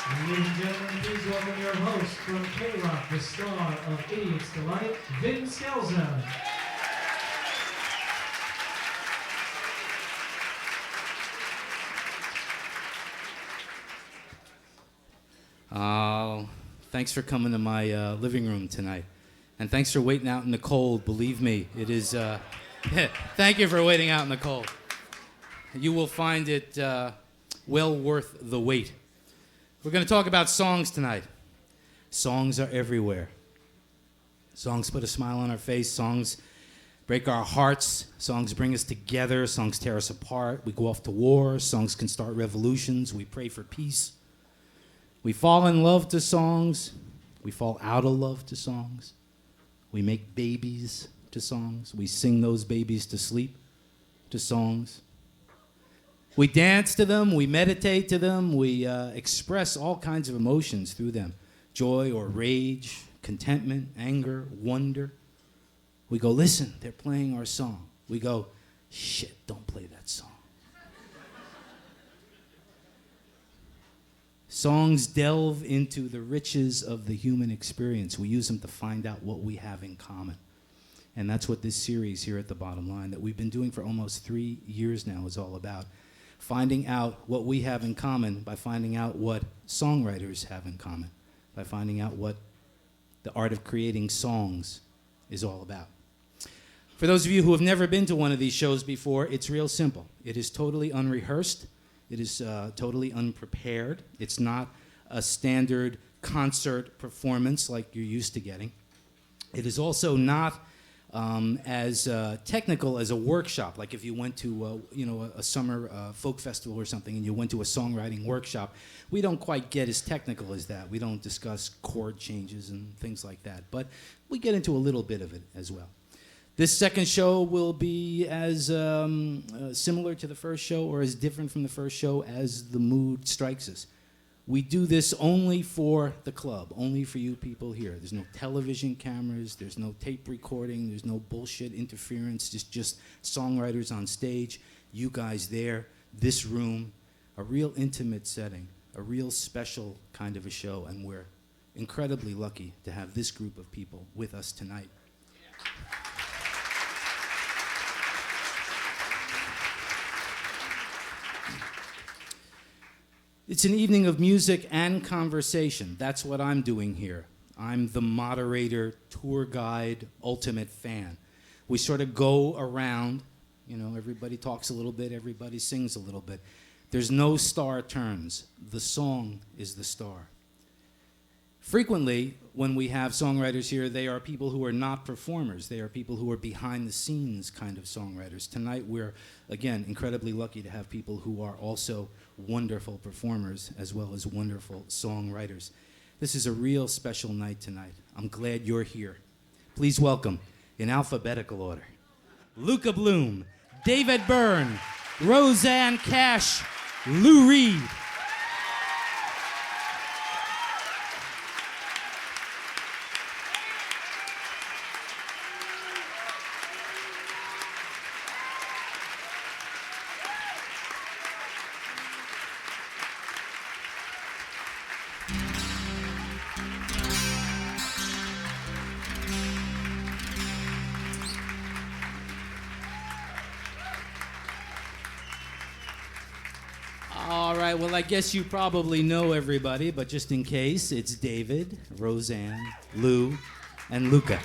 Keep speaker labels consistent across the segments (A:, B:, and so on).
A: Ladies and gentlemen, please welcome your host from K-Rock, the star of Idiot's Delight, Vince Scelza.
B: Thanks for coming to my living room tonight. And thanks for waiting out in the cold. Believe me, it is... thank you for waiting out in the cold. You will find it well worth the wait. We're going to talk about songs tonight. Songs are everywhere. Songs put a smile on our face. Songs break our hearts. Songs bring us together. Songs tear us apart. We go off to war. Songs can start revolutions. We pray for peace. We fall in love to songs. We fall out of love to songs. We make babies to songs. We sing those babies to sleep to songs. We dance to them. We meditate to them. We express all kinds of emotions through them. Joy or rage, contentment, anger, wonder. We go, listen, they're playing our song. We go, shit, don't play that song. Songs delve into the riches of the human experience. We use them to find out what we have in common. And that's what this series here at The Bottom Line that we've been doing for almost 3 years now is all about. Finding out what we have in common by finding out what songwriters have in common, by finding out what the art of creating songs is all about. For those of you who have never been to one of these shows before, it's real simple. It is totally unrehearsed. It is totally unprepared. It's not a standard concert performance like you're used to getting. It is also not as technical as a workshop. Like if you went to a summer folk festival or something and you went to a songwriting workshop, we don't quite get as technical as that. We don't discuss chord changes and things like that. But we get into a little bit of it as well. This second show will be as similar to the first show or as different from the first show as the mood strikes us. We do this only for the club, only for you people here. There's no television cameras, there's no tape recording, there's no bullshit interference, just songwriters on stage, you guys there, this room, a real intimate setting, a real special kind of a show, and we're incredibly lucky to have this group of people with us tonight. It's an evening of music and conversation. That's what I'm doing here. I'm the moderator, tour guide, ultimate fan. We sort of go around, everybody talks a little bit, everybody sings a little bit. There's no star turns. The song is the star. Frequently, when we have songwriters here, they are people who are not performers. They are people who are behind-the-scenes kind of songwriters. Tonight, we're, again, incredibly lucky to have people who are also wonderful performers as well as wonderful songwriters. This is a real special night tonight. I'm glad you're here. Please welcome, in alphabetical order, Luka Bloom, David Byrne, Rosanne Cash, Lou Reed. Well, I guess you probably know everybody, but just in case, it's David, Rosanne, Lou, and Luka.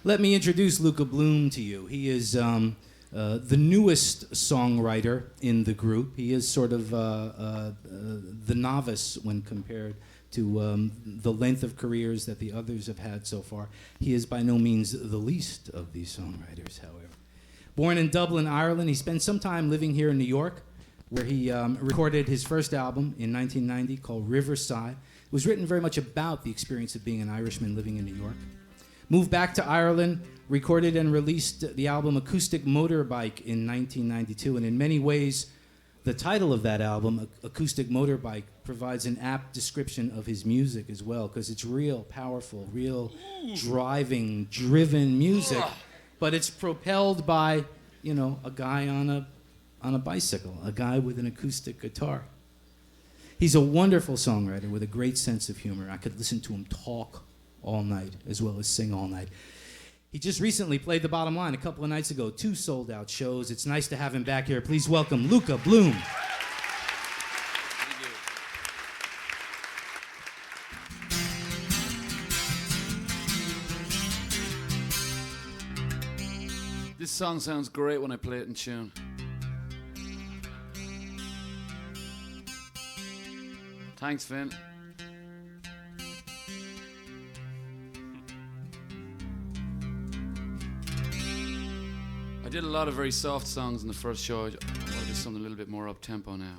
B: Let me introduce Luka Bloom to you. He is the newest songwriter in the group. He is sort of the novice when compared to the length of careers that the others have had so far. He is by no means the least of these songwriters, however. Born in Dublin, Ireland, he spent some time living here in New York, where he recorded his first album in 1990 called Riverside. It was written very much about the experience of being an Irishman living in New York. Moved back to Ireland, recorded and released the album Acoustic Motorbike in 1992, and in many ways, the title of that album, Acoustic Motorbike, provides an apt description of his music as well, because it's real powerful, real driving, driven music, but it's propelled by, a guy on a on a bicycle, a guy with an acoustic guitar. He's a wonderful songwriter with a great sense of humor. I could listen to him talk all night as well as sing all night. He just recently played the Bottom Line a couple of nights ago, 2 sold-out shows. It's nice to have him back here. Please welcome Luka Bloom.
C: This song sounds great when I play it in tune. Thanks, Finn. I did a lot of very soft songs in the first show. I want to do something a little bit more up-tempo now.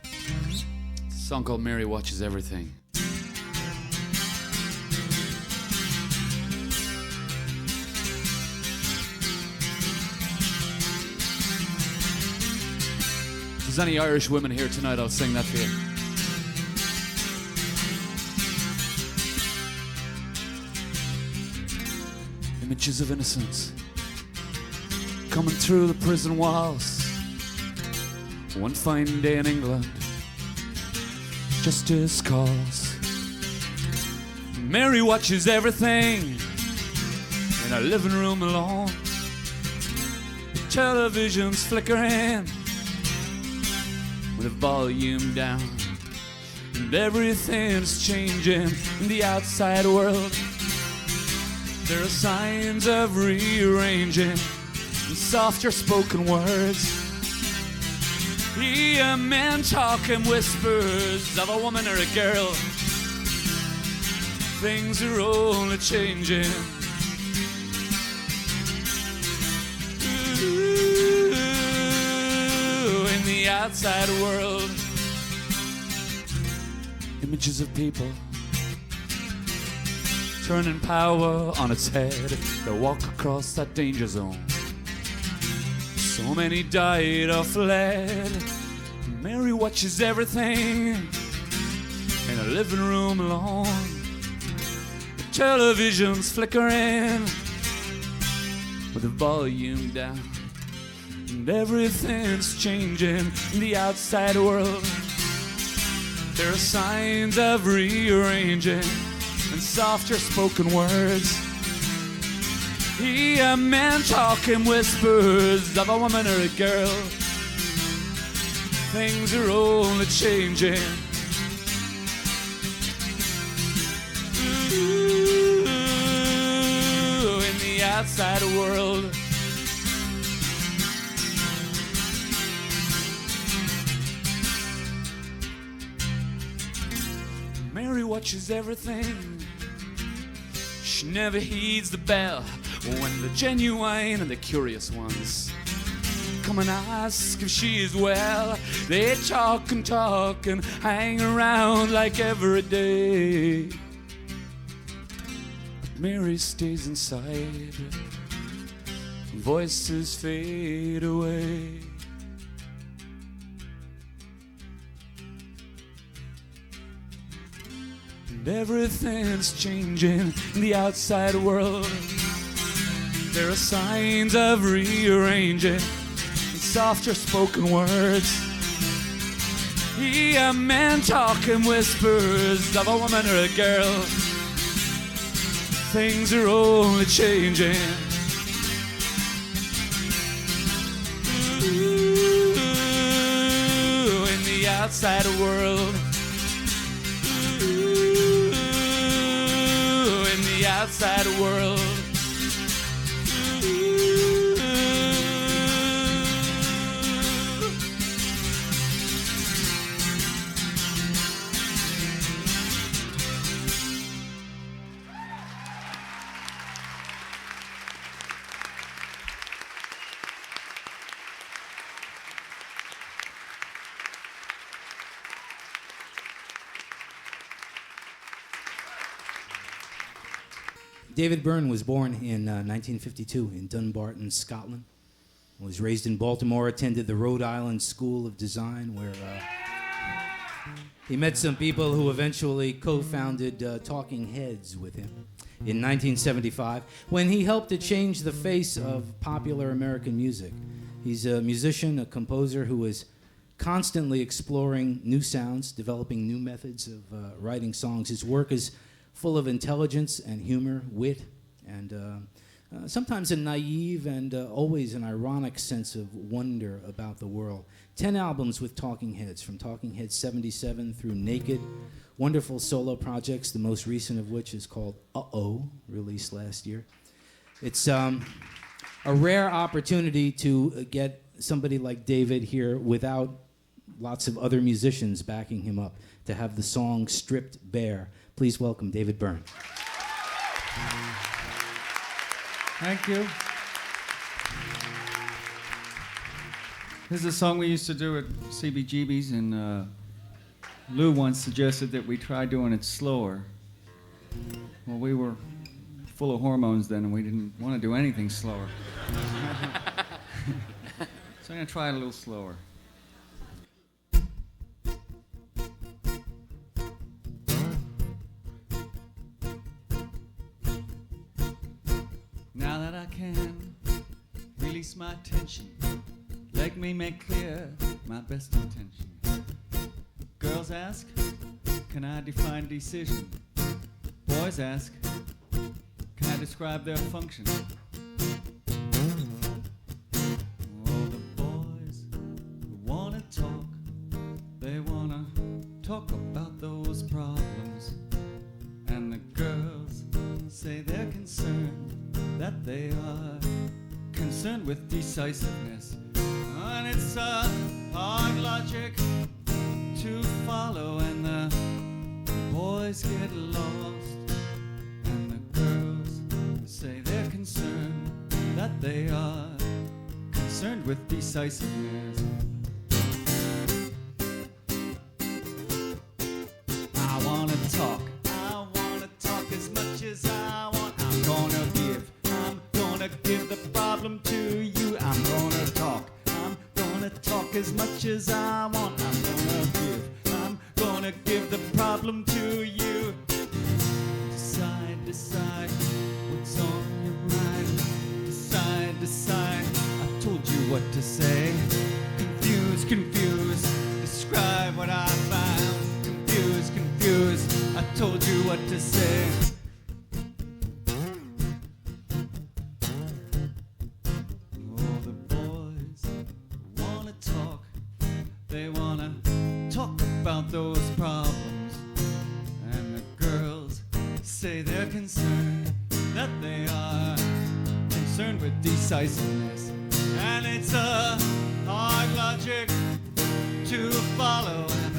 C: It's a song called Mary Watches Everything. If there's any Irish women here tonight, I'll sing that for you. Images of innocence coming through the prison walls. One fine day in England, justice calls. Mary watches everything in her living room alone. The television's flickering with the volume down, and everything's changing in the outside world. There are signs of rearranging and softer spoken words. Hear men talking whispers of a woman or a girl. Things are only changing. Ooh, in the outside world. Images of people turning power on its head. They walk across that danger zone. So many died or fled. Mary watches everything in a living room alone. The television's flickering with the volume down, and everything's changing in the outside world. There are signs of rearranging and softer spoken words. Hear men talking whispers of a woman or a girl. Things are only changing. Ooh, in the outside world. Mary watches everything. She never heeds the bell when the genuine and the curious ones come and ask if she is well. They talk and hang around like every day. But Mary stays inside. Voices fade away. And everything's changing in the outside world. There are signs of rearranging and softer spoken words. Hear men talking whispers of a woman or a girl. Things are only changing. Ooh, in the outside world. Ooh, in the outside world.
B: David Byrne was born in 1952 in Dunbarton, Scotland. Was raised in Baltimore, attended the Rhode Island School of Design, where he met some people who eventually co-founded Talking Heads with him. In 1975, when he helped to change the face of popular American music, He's a musician, a composer who is constantly exploring new sounds, developing new methods of writing songs. His work is full of intelligence and humor, wit, and sometimes a naive and always an ironic sense of wonder about the world. 10 albums with Talking Heads, from Talking Heads 77 through Naked. Wonderful solo projects, the most recent of which is called Uh-Oh, released last year. It's a rare opportunity to get somebody like David here without lots of other musicians backing him up, to have the song stripped bare. Please welcome David Byrne.
D: Thank you. This is a song we used to do at CBGB's, and Lou once suggested that we try doing it slower. Well, we were full of hormones then, and we didn't want to do anything slower. So I'm going to try it a little slower. Now that I can release my tension, let me make clear my best intention. Girls ask, can I define decision? Boys ask, can I describe their function? Oh, the boys wanna talk, they wanna talk about those problems. And the girls say they're concerned, that they are concerned with decisiveness. And it's a hard logic to follow, and the boys get lost, and the girls say they're concerned, that they are concerned with decisiveness. I wanna talk as much as I want. I'm gonna give the problem to you. I'm gonna talk as much as I want. I'm gonna give the problem to you. Decide what's on your mind. Decide, I told you what to say. Confuse, describe what I found. Confuse, I told you what to say. About those problems, and the girls say they're concerned, that they are concerned with decisiveness. And it's a hard logic to follow, and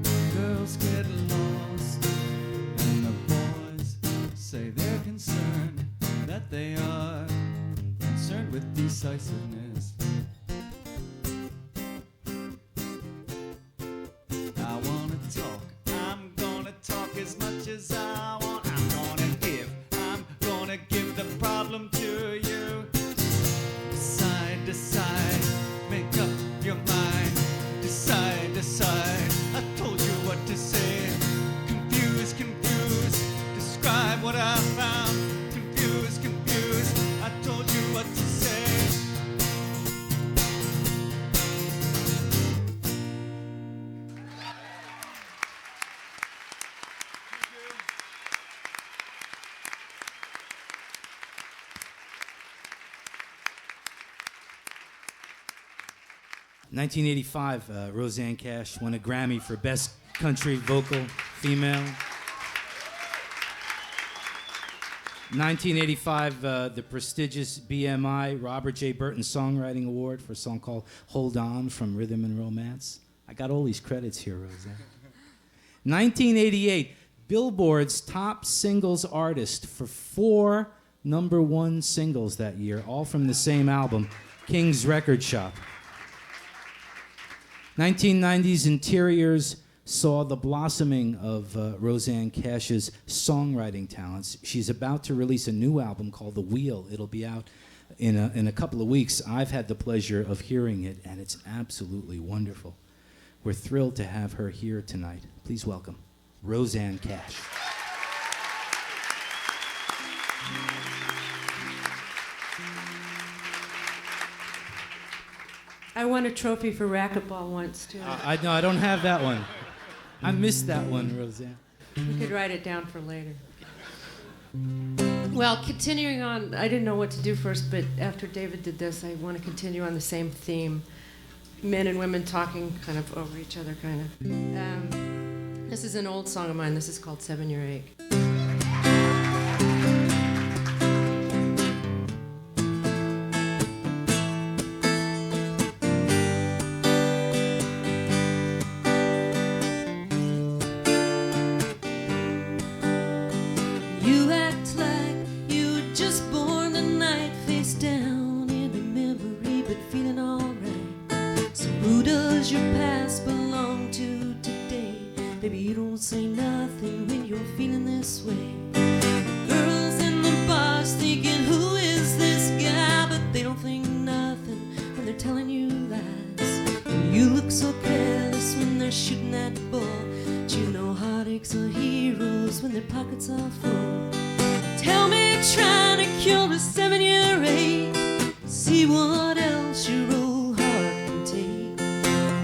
D: the girls get lost, and the boys say they're concerned, that they are concerned with decisiveness. I'm gonna talk as much as I want. I'm gonna give the problem to you. Decide, make up your mind. Decide, I told you what to say. Confuse, describe what I found. Confuse, I told you what to say.
B: In 1985, Rosanne Cash won a Grammy for Best Country Vocal Female. 1985, the prestigious BMI Robert J. Burton Songwriting Award for a song called Hold On from Rhythm and Romance. I got all these credits here, Rosanne. 1988, Billboard's top singles artist for 4 #1 singles that year, all from the same album, King's Record Shop. 1990s Interiors saw the blossoming of Rosanne Cash's songwriting talents. She's about to release a new album called The Wheel. It'll be out in a couple of weeks. I've had the pleasure of hearing it, and it's absolutely wonderful. We're thrilled to have her here tonight. Please welcome Rosanne Cash.
E: I won a trophy for racquetball once, too.
B: I know, I don't have that one. I missed that one, Rosanne.
E: You could write it down for later. Well, continuing on, I didn't know what to do first, but after David did this, I want to continue on the same theme. Men and women talking kind of over each other, kind of. This is an old song of mine. This is called 7 Year Ache.
F: You act like you were just born tonight, face down in the memory, but feeling alright. So who does your past belong to today? Baby, you don't say nothing when you're feeling this way. Girls in the bars thinking, who is this guy? But they don't think nothing when they're telling you lies. And you look so careless when they're shooting that ball. But you know heartaches are heroes when their pockets are full. Tell me you're trying to cure a 7-year ache. See what else your old heart can take.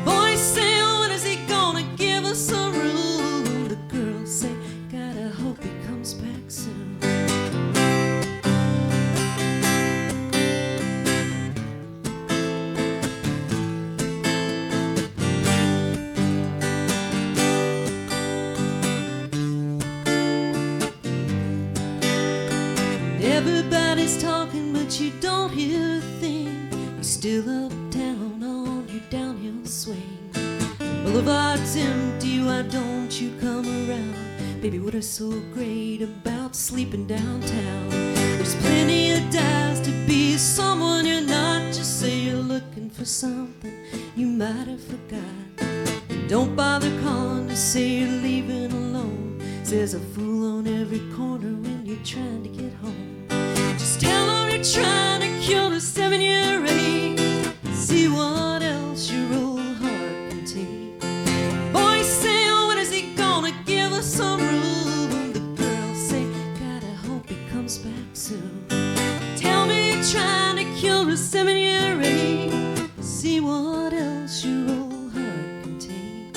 F: Boys say, oh, when is he gonna give us a room? The girls say, gotta hope he comes back soon. Everybody's talking, but you don't hear a thing. You're still uptown on your downhill swing. Boulevard's empty, why don't you come around? Baby, what is so great about sleeping downtown? There's plenty of dives to be someone you're not. Just say you're looking for something you might have forgot. And don't bother calling to say you're leaving alone. There's a fool on every corner when you're trying to get home. Just tell them you're trying to cure a 7-year ache. See what else your old heart can take. Boys say, oh, when is he gonna give us some room? The girls say, gotta hope he comes back soon. Tell me you're trying to cure a 7-year ache. See what else your old heart can take.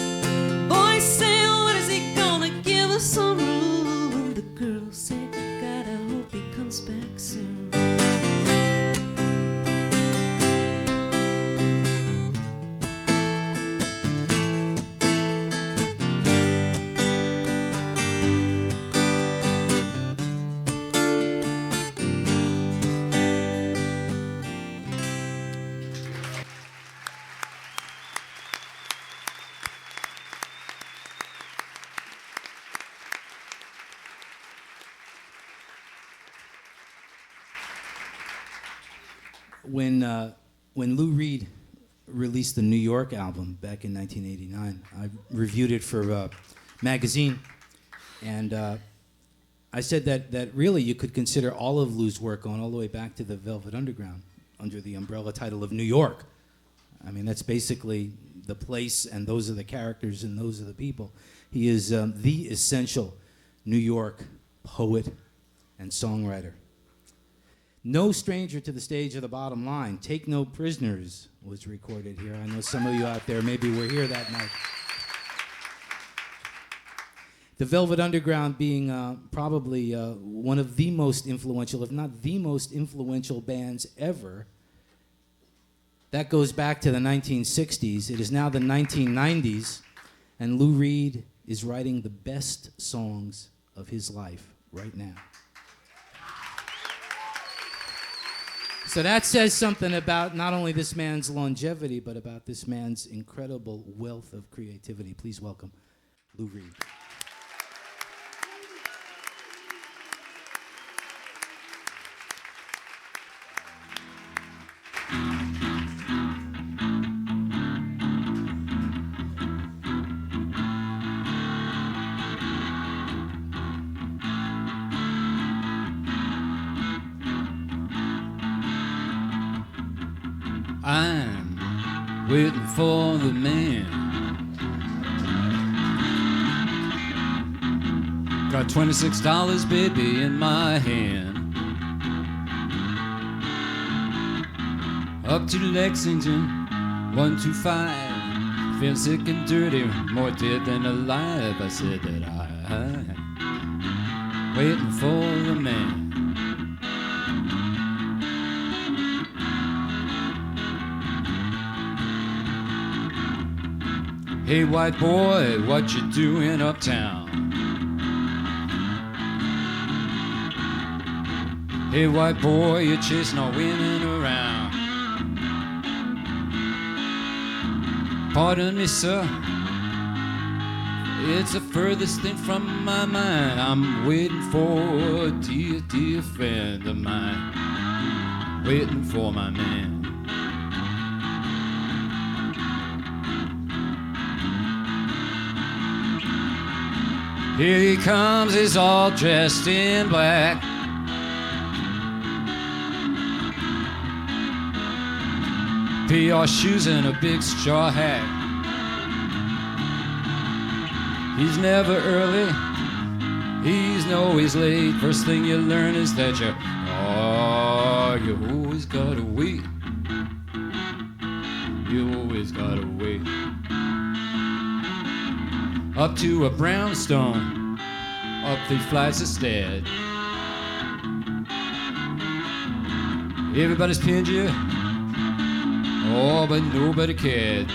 F: Boys say, oh, when is he gonna give us some room? The girls say, gotta hope he comes back soon.
B: When Lou Reed released the New York album back in 1989, I reviewed it for a magazine, and I said that really you could consider all of Lou's work going all the way back to the Velvet Underground under the umbrella title of New York. I mean, that's basically the place, and those are the characters, and those are the people. He is the essential New York poet and songwriter. No stranger to the stage of the bottom line. Take No Prisoners was recorded here. I know some of you out there maybe were here that night. The Velvet Underground being probably one of the most influential, if not the most influential bands ever. That goes back to the 1960s. It is now the 1990s, and Lou Reed is writing the best songs of his life right now. So that says something about not only this man's longevity, but about this man's incredible wealth of creativity. Please welcome Lou Reed.
C: I'm waiting for the man. Got $26, baby, in my hand. Up to Lexington, 125, feel sick and dirty, more dead than alive. I said that I'm waiting for the man. Hey white boy, what you doing uptown? Hey white boy, you're chasing all women around. Pardon me, sir, it's the furthest thing from my mind. I'm waiting for a dear, dear friend of mine, waiting for my man. Here he comes, he's all dressed in black. PR shoes and a big straw hat. He's never early, he's always late. First thing you learn is that you always gotta wait. You always gotta wait. Up to a brownstone, up 3 flights of stairs. Everybody's pinned you, oh, but nobody cared.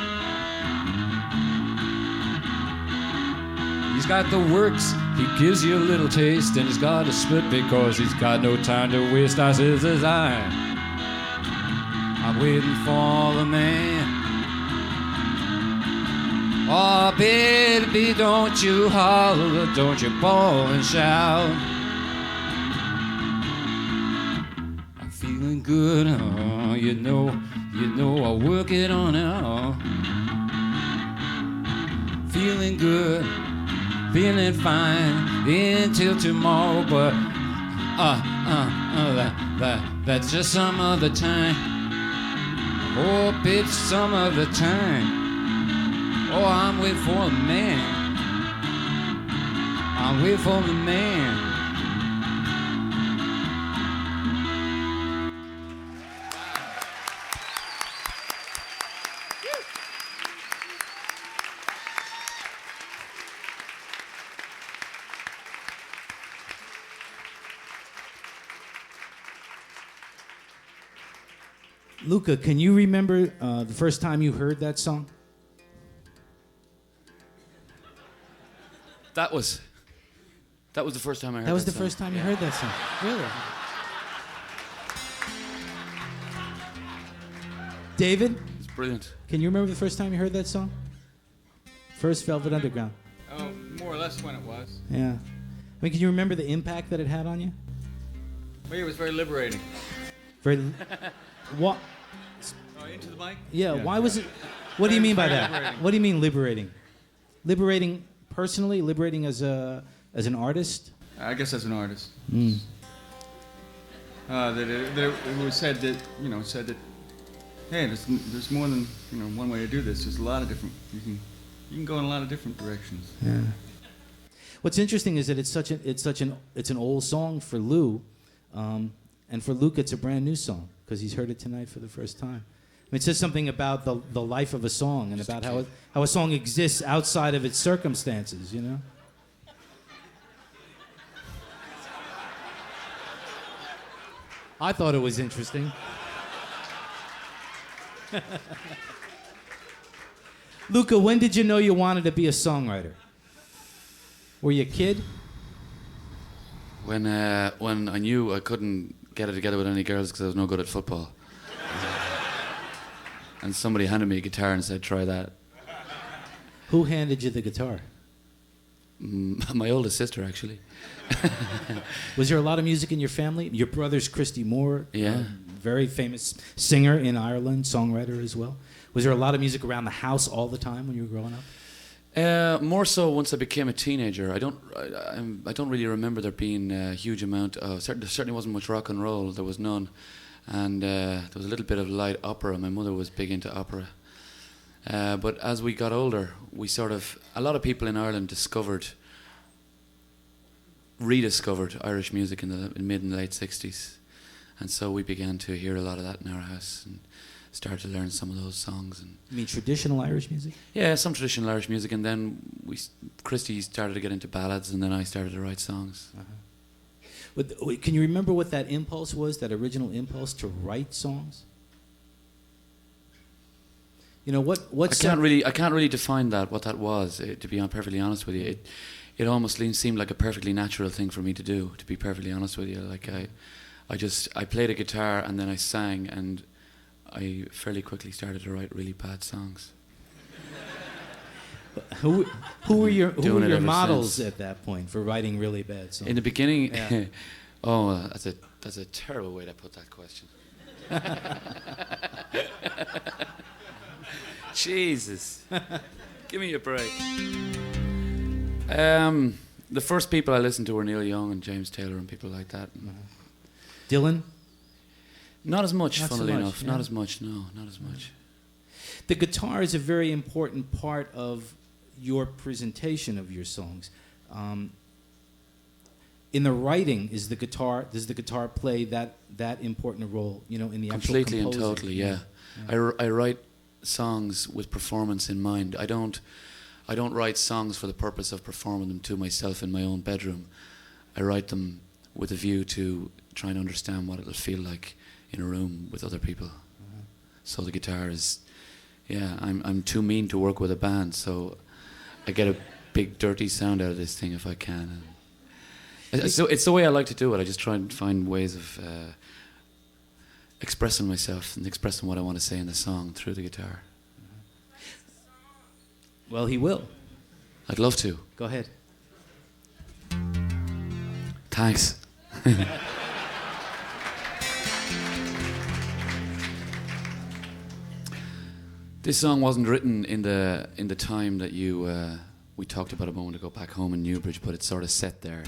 C: He's got the works, he gives you a little taste, and he's got to split because he's got no time to waste. I says, as I'm waiting for the man. Oh, baby, don't you holler, don't you bawl and shout. I'm feeling good, oh, you know, I'll work it on out. Feeling good, feeling fine until tomorrow, but that's just some other time. Oh, bitch, some other time. Oh, I'm waiting for the man. I'm waiting for the man.
B: Luka, can you remember the first time you heard that song?
C: That was the first time I heard that.
B: That was the
C: song.
B: first time you heard that song? Really? David,
C: It's brilliant.
B: can you remember the first time you heard that song? First Velvet Underground.
G: Oh, more or less when it was.
B: Yeah. I mean, can you remember the impact that it had on you?
G: Well, it was very liberating.
B: Very. What?
G: Oh, into the mic?
B: Yeah. Why was it? What do you mean by that?
G: Liberating.
B: What do you mean liberating? Liberating personally? Liberating as an artist?
G: I guess as an artist.
B: Mm.
G: That it was said that, hey, there's more than one way to do this. There's a lot of different. You can go in a lot of different directions.
B: Yeah. What's interesting is that it's an old song for Lou, and for Luke it's a brand new song because he's heard it tonight for the first time. I mean, it says something about the life of a song and about how a song exists outside of its circumstances, you know? I thought it was interesting. Luka, when did you know you wanted to be a songwriter? Were you a kid?
C: When I knew I couldn't get it together with any girls because I was no good at football. And somebody handed me a guitar and said, try that.
B: Who handed you the guitar?
C: My oldest sister, actually.
B: Was there a lot of music in your family? Your brother's Christy Moore,
C: Yeah.
B: Very famous singer in Ireland, songwriter as well. Was there a lot of music around the house all the time when you were growing up?
C: More so once I became a teenager. I don't really remember there being a huge amount of. There certainly wasn't much rock and roll. There was none, and there was a little bit of light opera. My mother was big into opera. But as we got older, a lot of people in Ireland rediscovered Irish music in the mid and late 60s, and so we began to hear a lot of that in our house. And started to learn some of those songs. And
B: You mean traditional Irish music?
C: yeah, some traditional Irish music, and then Christy started to get into ballads, and then I started to write songs.
B: Can you remember what that impulse was, that original impulse to write songs? You know,
C: I can't really define what that was, to be perfectly honest with you. It almost seemed like a perfectly natural thing for me to do, to be perfectly honest with you. Like I played a guitar and then I sang, and I fairly quickly started to write really bad songs.
B: Who were your
C: ever
B: models
C: since.
B: at that point for writing really bad songs?
C: In the beginning,
B: Yeah.
C: that's a terrible way to put that question. Jesus, give me a break. The first people I listened to were Neil Young and James Taylor and people like that.
B: Dylan?
C: Not as much,
B: Not so
C: funnily
B: much,
C: enough.
B: yeah.
C: Not as much, no, not as much.
B: The guitar is a very important part of your presentation of your songs. In the writing, does the guitar play that important a role? You know, in the actual
C: Completely and
B: composing?
C: totally, yeah. I write songs with performance in mind. I don't write songs for the purpose of performing them to myself in my own bedroom. I write them with a view to trying to understand what it'll feel like in a room with other people. So the guitar is, I'm too mean to work with a band, so I get a big dirty sound out of this thing if I can. So it's the way I like to do it. I just try and find ways of expressing myself and expressing what I want to say in the song through the guitar.
B: Well, he will.
C: I'd love to.
B: Go ahead.
C: Thanks. This song wasn't written in the time that we talked about a moment ago back home in Newbridge, but it's sort of set there.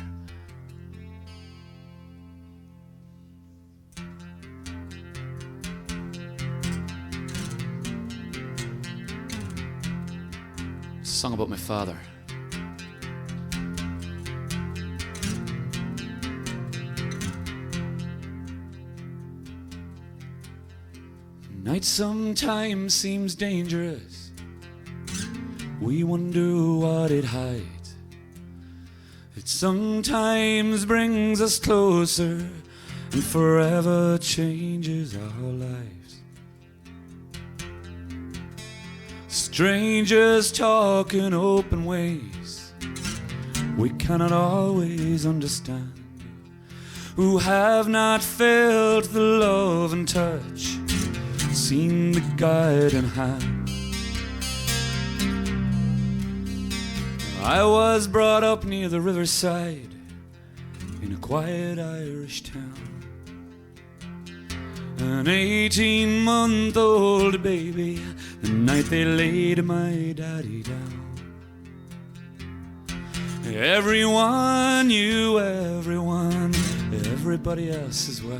C: It's a song about my father. Night sometimes seems dangerous. We wonder what it hides. It sometimes brings us closer and forever changes our lives. Strangers talk in open ways we cannot always understand, who have not felt the love and touch, seen the guiding hand. I was brought up near the riverside in a quiet Irish town. An 18-month-old baby, the night they laid my daddy down. Everyone knew everyone, everybody else as well.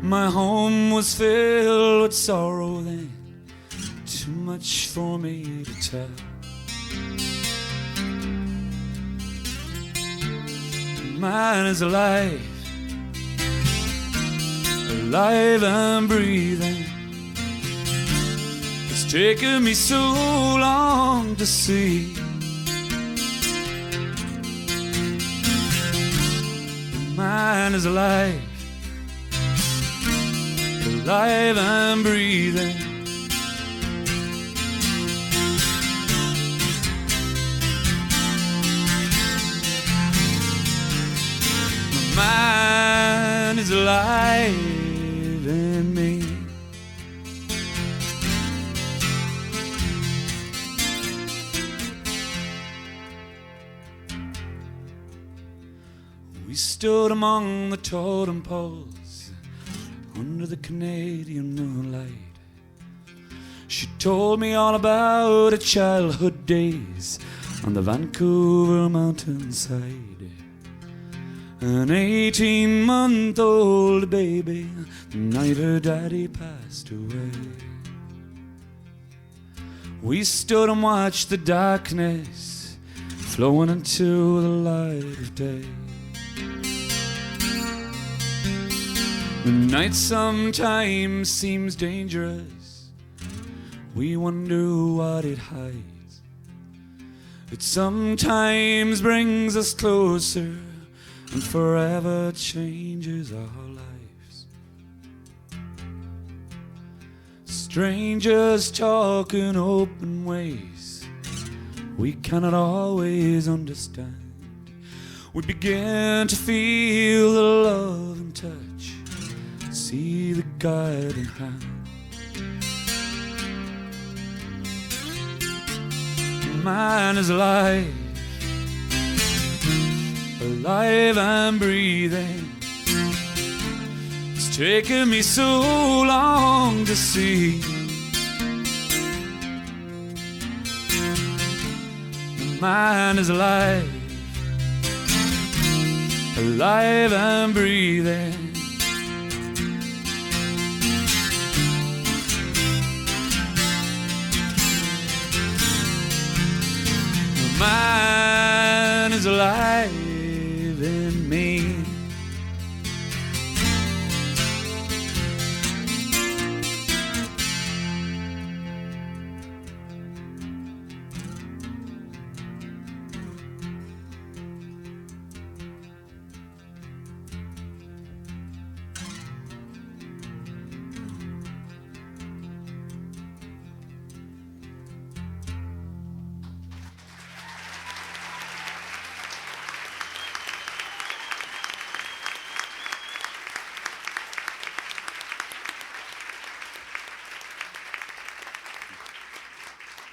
C: My home was filled with sorrow then, too much for me to tell. Man is alive, alive and breathing. It's taken me so long to see. Man is alive, alive and breathing. My man is alive in me. We stood among the totem poles under the Canadian moonlight. She told me all about her childhood days on the Vancouver mountainside. An 18-month-old baby, the night her daddy passed away. We stood and watched the darkness flowing into the light of day. The night sometimes seems dangerous. We wonder what it hides. It sometimes brings us closer and forever changes our lives. Strangers talk in open ways we cannot always understand. We begin to feel the love and touch, see the guiding hand. Mine is alive, alive and breathing. It's taken me so long to see. Mine is alive, alive and breathing. Mine is alive in me.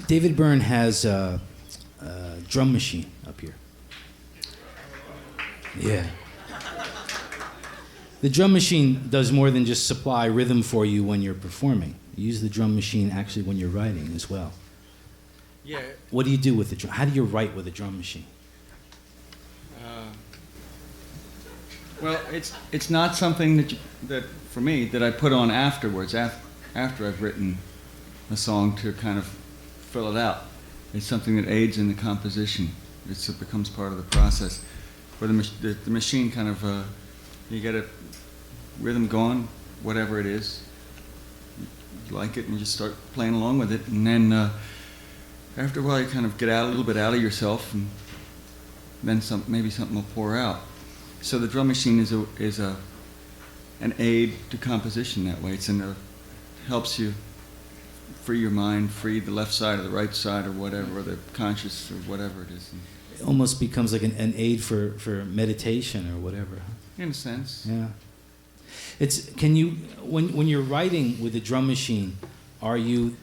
B: David Byrne has a drum machine up here. Yeah. The drum machine does more than just supply rhythm for you when you're performing. You use the drum machine actually when you're writing as well.
G: Yeah.
B: What do you do with the drum? How do you write with a drum machine?
G: Well, it's not something that for me that I put on afterwards after I've written a song to kind of fill it out. It's something that aids in the composition. It becomes part of the process. Where the machine kind of you get a rhythm going, whatever it is. You like it and you just start playing along with it, and then after a while you kind of get a little bit out of yourself, and then maybe something will pour out. So the drum machine is an aid to composition that way. It helps you free your mind, free the left side or the right side or whatever, or the conscious or whatever it is.
B: It almost becomes like an aid for meditation or whatever.
G: In a sense.
B: Yeah. Can you when you're writing with a drum machine, are you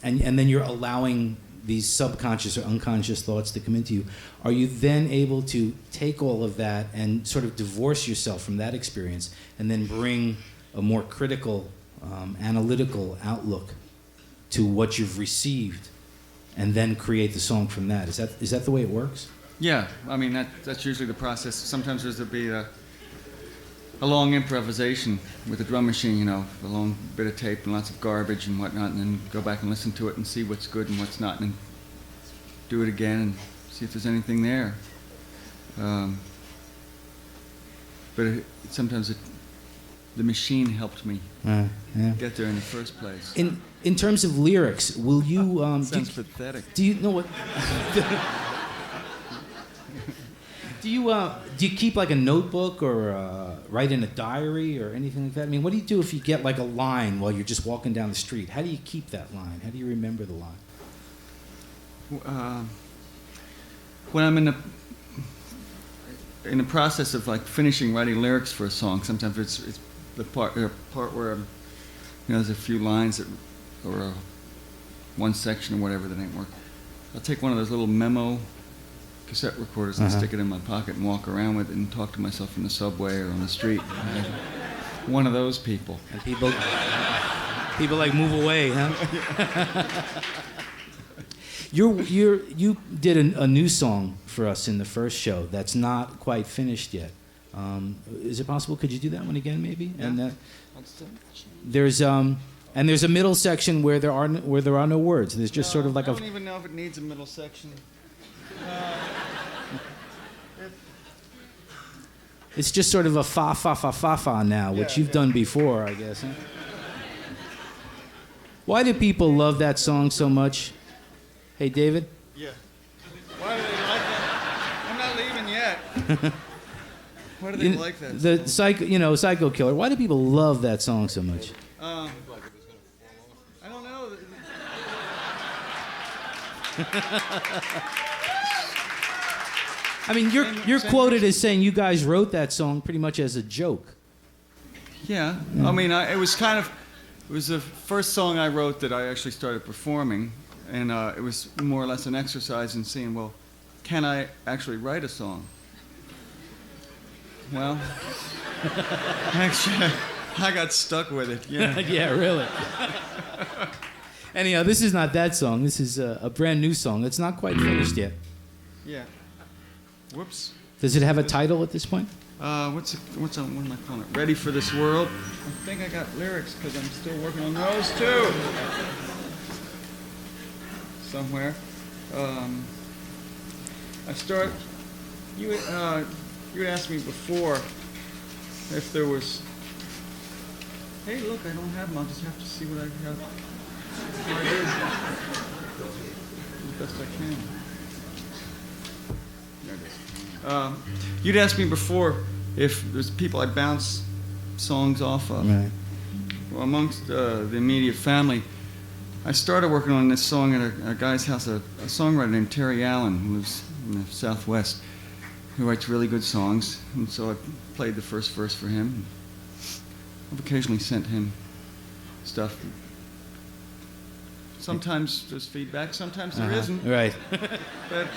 B: and then you're allowing these subconscious or unconscious thoughts to come into you, are you then able to take all of that and sort of divorce yourself from that experience and then bring a more critical, analytical outlook to what you've received and then create the song from that? Is that the way it works?
G: Yeah, I mean that's usually the process. Sometimes there'll be a long improvisation with a drum machine, a long bit of tape and lots of garbage and whatnot, and then go back and listen to it and see what's good and what's not, and then do it again and see if there's anything there. But sometimes the machine helped me get there in the first place.
B: In terms of lyrics, will you...
G: Sounds pathetic.
B: Do you know what... Do you keep like a notebook or write in a diary or anything like that? I mean, what do you do if you get like a line while you're just walking down the street? How do you keep that line? How do you remember the line?
G: When I'm in the process of like finishing writing lyrics for a song, sometimes it's the part where there's a few lines or one section or whatever that ain't work. I'll take one of those little memo cassette recorders and stick it in my pocket and walk around with it and talk to myself in the subway or on the street. One of those people.
B: And people like move away, huh? You did a new song for us in the first show that's not quite finished yet. Is it possible? Could you do that one again, maybe?
G: Yeah.
B: And there's a middle section where there are no words. There's just sort of like
G: I don't even know if it needs a middle section.
B: It's just sort of a fa fa fa fa fa now, which you've done before, I guess. Huh? Why do people love that song so much? Hey, David?
G: Yeah. Why do they like that? I'm not leaving yet. Why do they like that
B: The Psycho Killer. Why do people love that song so much?
G: I don't know.
B: I mean, you're quoted as saying you guys wrote that song pretty much as a joke.
G: Yeah. I mean, it was the first song I wrote that I actually started performing, and it was more or less an exercise in seeing, well, can I actually write a song? Well, actually, I got stuck with it. Yeah.
B: Yeah, really. Anyhow, this is not that song. This is a brand new song. It's not quite finished yet.
G: Yeah. Whoops.
B: Does it have a title at this point?
G: What am I calling it? Ready for This World. I think I got lyrics because I'm still working on those too. Somewhere. You had asked me before if there was. Hey, look, I don't have them. I'll just have to see what I have. Where it is. As best I can. There it is. You'd asked me before if there's people I bounce songs off of.
B: Right.
G: Well, amongst the immediate family, I started working on this song at a guy's house, a songwriter named Terry Allen, who lives in the Southwest, who writes really good songs. And so I played the first verse for him. I've occasionally sent him stuff. Sometimes there's feedback, sometimes there isn't.
B: Right.
G: But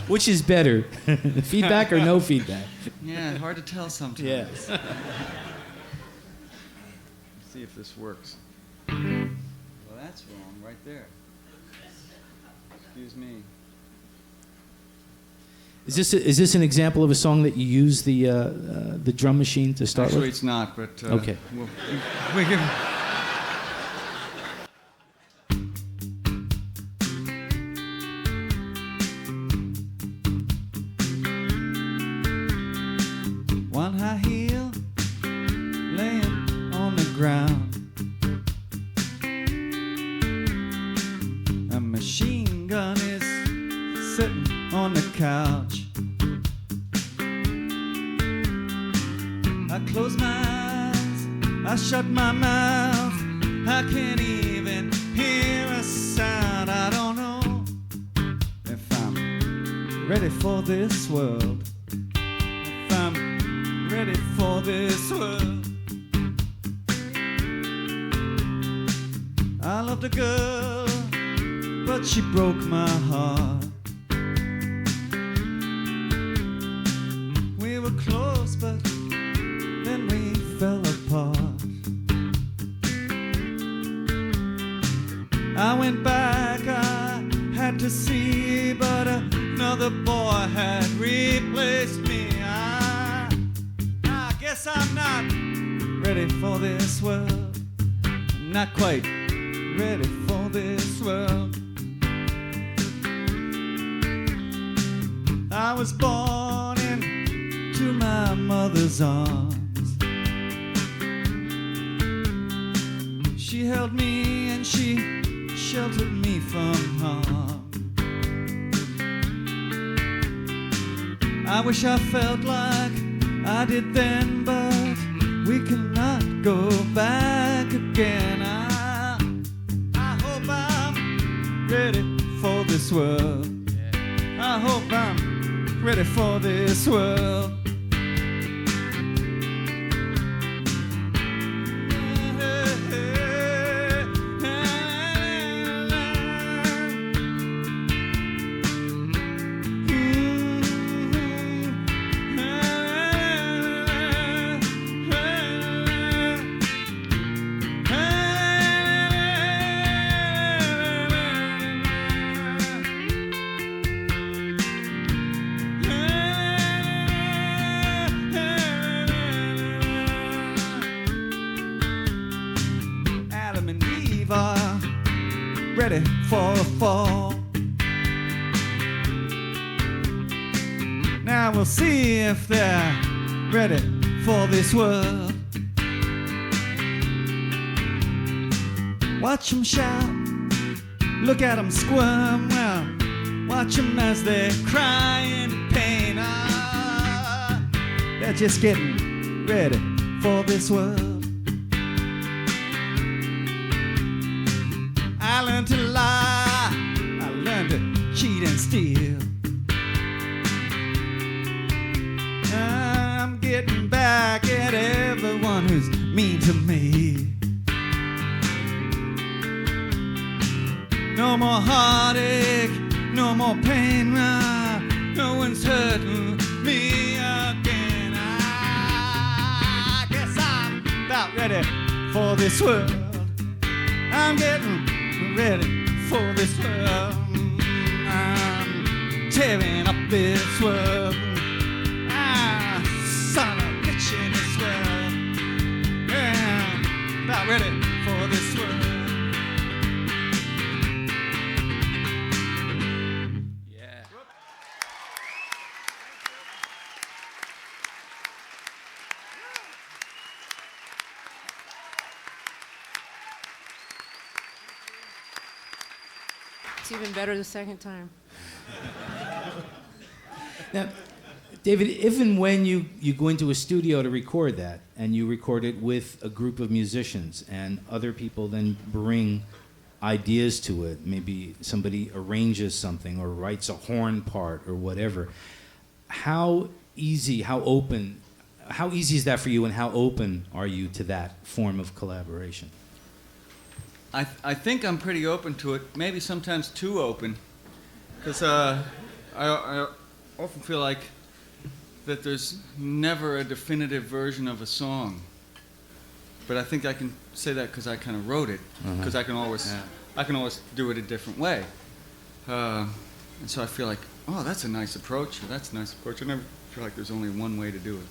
B: Which is better, feedback or no feedback?
G: yeah, hard to tell sometimes.
B: Yes.
G: See if this works. Well, that's wrong right there. Excuse me.
B: Is this an example of a song that you use the drum machine to start
G: Actually,
B: with?
G: it's not, but
B: Okay.
G: We can. One high heel laying on the ground. A machine gun is sitting on the couch. I close my eyes, I shut my mouth. I can't even hear a sound. I don't know if I'm ready for this world. If I'm ready for this world. I loved a girl, but she broke my heart. We were close, but then we fell apart. I went back, I had to see, but another boy had replaced me. I guess I'm not ready for this world. Not quite ready for this world. I was born into my mother's arms. She held me and she sheltered me from harm. I wish I felt like I did then, but we cannot go back again. I hope I'm ready for this world. I hope I'm ready for this world. Ready for a fall. Now
D: will see if they're ready for this world. Watch them shout, look at them squirm, well, watch them as they cry in pain. Ah, they're just getting ready for this world. I learned to lie, I learned to cheat and steal. I'm getting back at everyone who's mean to me. No more heartache, no more pain, no one's hurting me again. I guess I'm about ready for this world. I'm getting ready for this world. I'm tearing up this world. Son of a bitch in this world. Yeah, about ready for this world.
E: It's even better the second time.
B: Now, David, if and when you go into a studio to record that, and you record it with a group of musicians, and other people then bring ideas to it, maybe somebody arranges something or writes a horn part or whatever, how easy is that for you, and how open are you to that form of collaboration?
G: I think I'm pretty open to it, maybe sometimes too open, because I often feel like that there's never a definitive version of a song. But I think I can say that because I kind of wrote it, because I can always do it a different way. And so I feel like, oh, that's a nice approach, or that's a nice approach. I never feel like there's only one way to do it.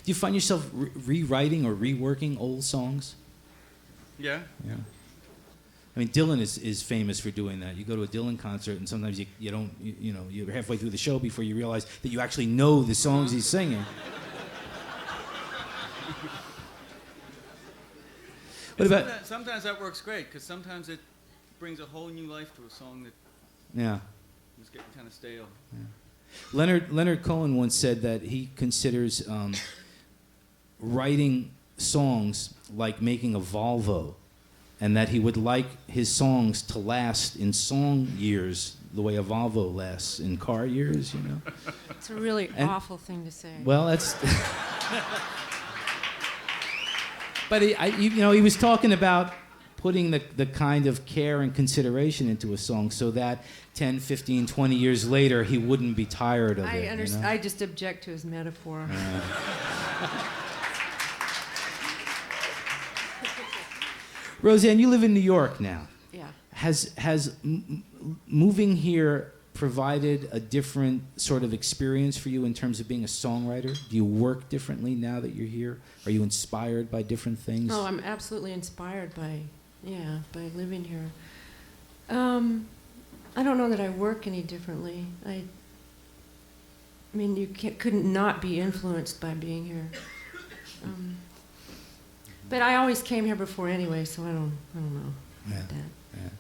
B: Do you find yourself rewriting or reworking old songs?
G: Yeah.
B: Yeah. I mean, Dylan is famous for doing that. You go to a Dylan concert, and sometimes you're halfway through the show before you realize that you actually know the songs he's singing.
G: Sometimes that works great, because sometimes it brings a whole new life to a song that was getting kind of stale.
B: Yeah. Leonard Cohen once said that he considers writing songs like making a Volvo, and that he would like his songs to last in song years the way a Volvo lasts in car years, you know?
E: It's a really awful thing to say.
B: Well, that's... But he was talking about putting the kind of care and consideration into a song so that 10, 15, 20 years later he wouldn't be tired of it.
E: I understand.
B: You know?
E: I just object to his metaphor.
B: Rosanne, you live in New York now.
E: Yeah.
B: Has moving here provided a different sort of experience for you in terms of being a songwriter? Do you work differently now that you're here? Are you inspired by different things?
E: Oh, I'm absolutely inspired by living here. I don't know that I work any differently. I mean, you couldn't not be influenced by being here. But I always came here before anyway, so I don't know about that.
B: Yeah.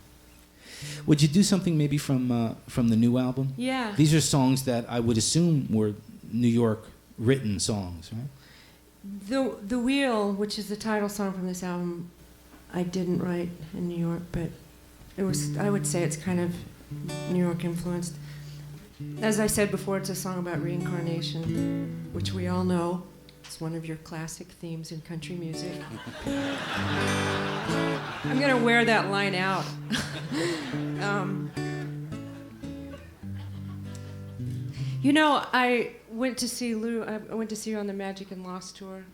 B: Would you do something maybe from the new album?
E: Yeah.
B: These are songs that I would assume were New York written songs, right?
E: The Wheel, which is the title song from this album, I didn't write in New York, but it was. I would say it's kind of New York influenced. As I said before, it's a song about reincarnation, which we all know. It's one of your classic themes in country music. I'm gonna wear that line out. I went to see Lou. I went to see you on the Magic and Lost tour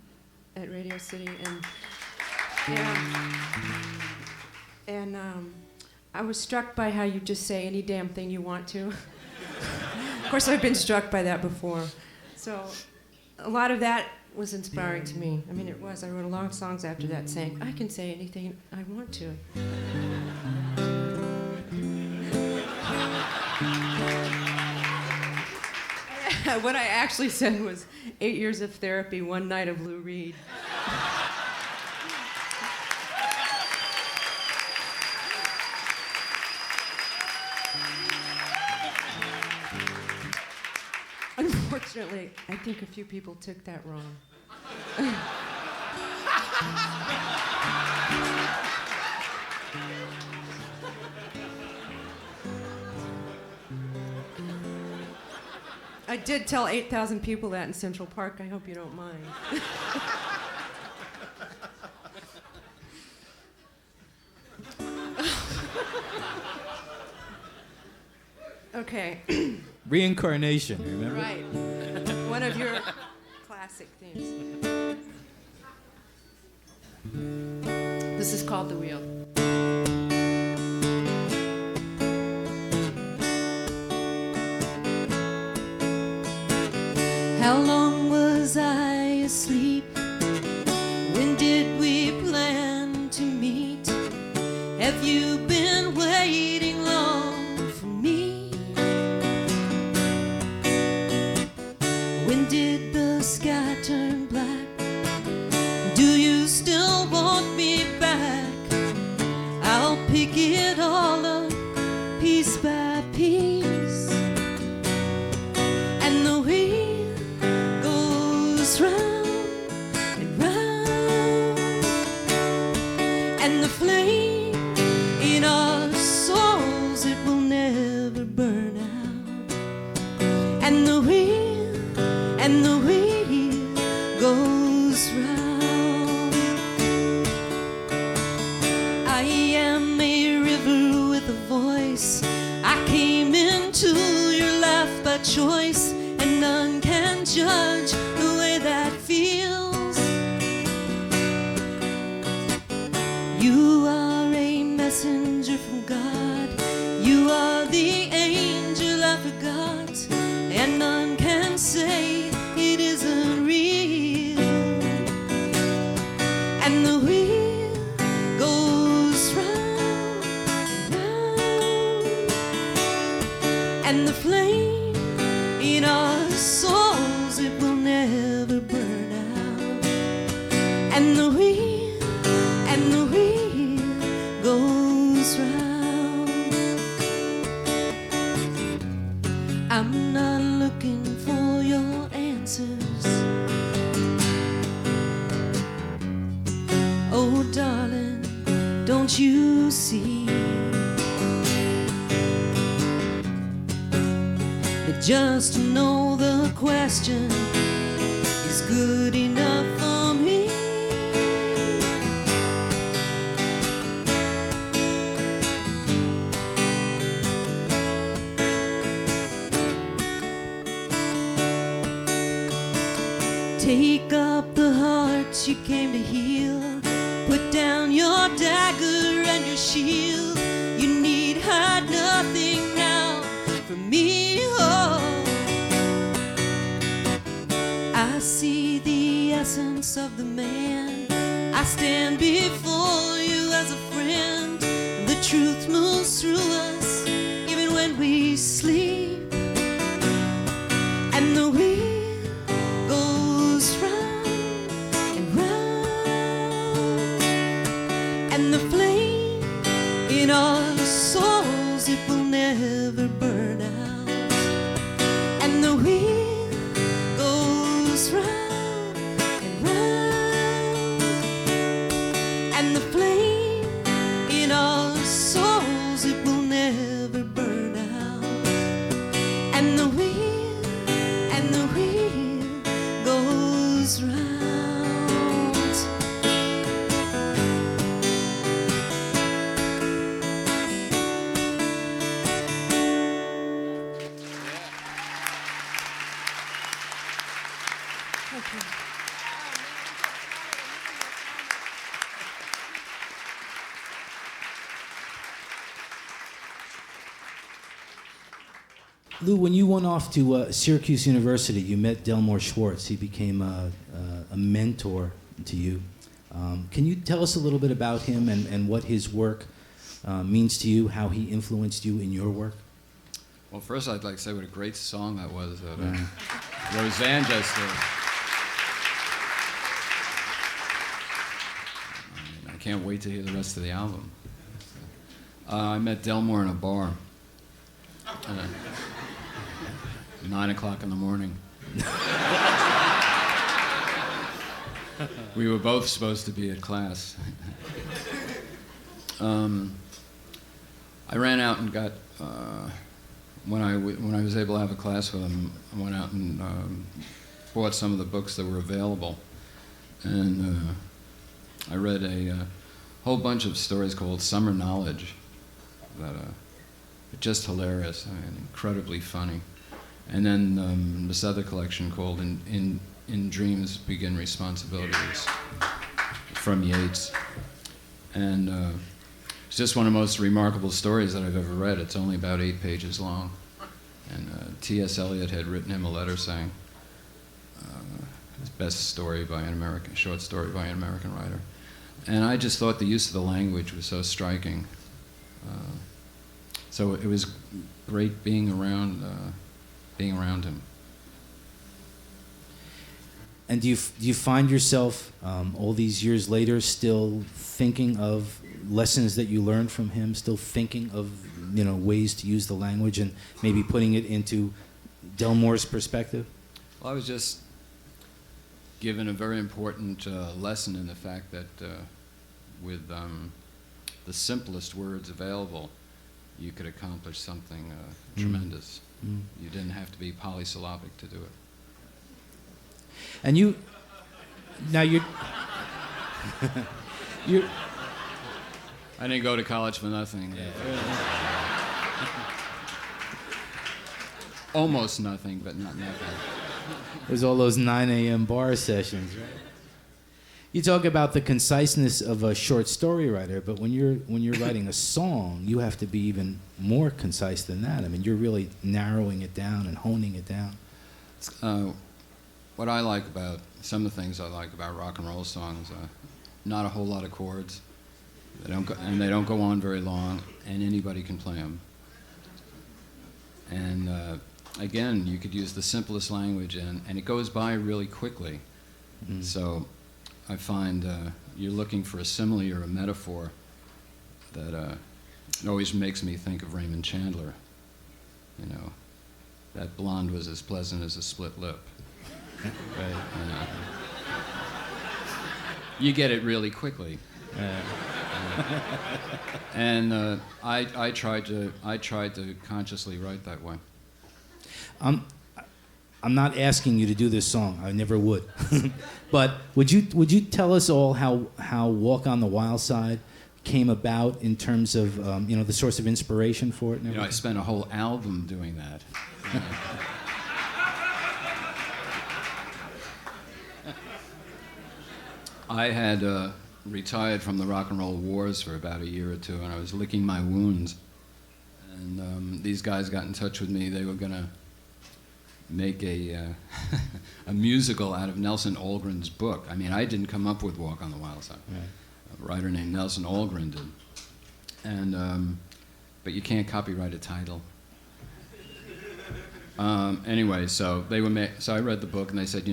E: at Radio City, and I was struck by how you just say any damn thing you want to. Of course, I've been struck by that before. So a lot of that was inspiring to me. I mean, it was. I wrote a lot of songs after that saying, I can say anything I want to. What I actually said was 8 years of therapy, one night of Lou Reed. Unfortunately, I think a few people took that wrong. I did tell 8,000 people that in Central Park. I hope you don't mind. Okay.
B: Reincarnation, remember?
E: Right. One of your classic themes. This is called The Wheel.
F: How long was I asleep? When did we plan to meet? Have you been waiting long for me? When did the sky turn black? Do you still want me back? I'll pick it all up piece by piece. And the wheel goes round and round, and the flame in our souls, it will never burn out. And the wheel goes round. I am a river with a voice. I came into your life by choice, and none can judge the way that feels. You are a messenger from God. You are the angel I forgot, and none can say it isn't real. And the wheel goes round and round, and the flame in our souls, it will never burn out. And the wheel goes round. I'm not looking for your answers. Oh, darling, don't you see that just to know the question is good enough for me? Take up the heart you came to heal. Put down your dagger and your shield. You need hide nothing now from me. Oh, I see the essence of the man. I stand before you as a friend. The truth moves through us even when we sleep. And the wheel goes round and round, and the flame in our souls, it will never burn out. And the wheel goes round and round, and the flame in our souls, it will never burn out. And the wheel goes round.
B: Lou, when you went off to Syracuse University, you met Delmore Schwartz. He became a mentor to you. Can you tell us a little bit about him and what his work means to you, how he influenced you in your work?
C: Well, first I'd like to say what a great song that was that Rosanne just did. I can't wait to hear the rest of the album. I met Delmore in a bar. 9 o'clock in the morning. We were both supposed to be at class. I ran out and got, when I was able to have a class with him, I went out and bought some of the books that were available. And I read a whole bunch of stories called Summer Knowledge that are just hilarious and incredibly funny. And then this other collection called In Dreams Begin Responsibilities from Yeats. And it's just one of the most remarkable stories that I've ever read. It's only about 8 pages long. And T.S. Eliot had written him a letter saying, his best story by short story by an American writer. And I just thought the use of the language was so striking. So it was great being around him.
B: And do you find yourself all these years later still thinking of lessons that you learned from him, still thinking of ways to use the language and maybe putting it into Delmore's perspective?
C: Well, I was just given a very important lesson in the fact that with the simplest words available, you could accomplish something tremendous. You didn't have to be polysyllabic to do it.
B: And you're
C: I didn't go to college for nothing. Almost nothing, but not nothing.
B: There's all those 9 a.m. bar sessions, right? You talk about the conciseness of a short story writer, but when you're writing a song, you have to be even more concise than that. I mean, you're really narrowing it down and honing it down.
C: What I like about some of the things I like about rock and roll songs, not a whole lot of chords. They don't go on very long, and anybody can play them. And again, you could use the simplest language, and it goes by really quickly. So I find you're looking for a simile or a metaphor that it always makes me think of Raymond Chandler. That blonde was as pleasant as a split lip. Right? You get it really quickly. And I tried to consciously write that way.
B: I'm not asking you to do this song. I never would. But would you tell us all how Walk on the Wild Side came about in terms of the source of inspiration for it? And
C: I spent a whole album doing that. I had retired from the rock and roll wars for about a year or two, and I was licking my wounds. And these guys got in touch with me. They were going to make a musical out of Nelson Algren's book. I mean, I didn't come up with Walk on the Wild Side.
B: Right.
C: A writer named Nelson Algren did. And but you can't copyright a title. Anyway, so so I read the book, and they said,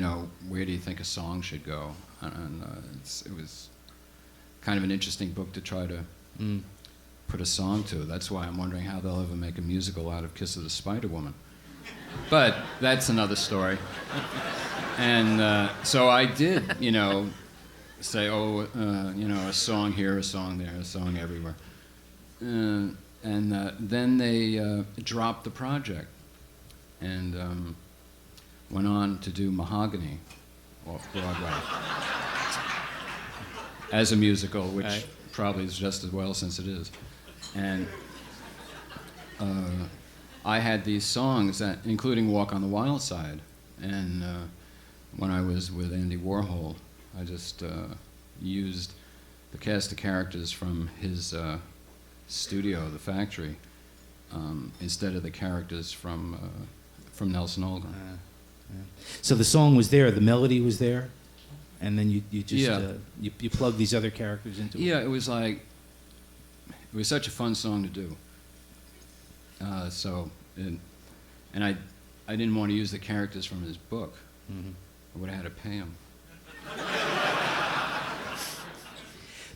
C: where do you think a song should go? And it was kind of an interesting book to try to put a song to. That's why I'm wondering how they'll ever make a musical out of Kiss of the Spider Woman. But that's another story. And so I did, say, a song here, a song there, a song everywhere. And then they dropped the project and went on to do Mahogany off Broadway as a musical, which probably is just as well since it is. And I had these songs, including Walk on the Wild Side. And when I was with Andy Warhol, I just used the cast of characters from his studio, the factory, instead of the characters from Nelson Algren.
B: So the song was there, the melody was there, and then you just you plugged these other characters into it.
C: Yeah, it was such a fun song to do. So
H: And I didn't want to use the characters from his book.
B: Mm-hmm.
H: I would have had to pay him.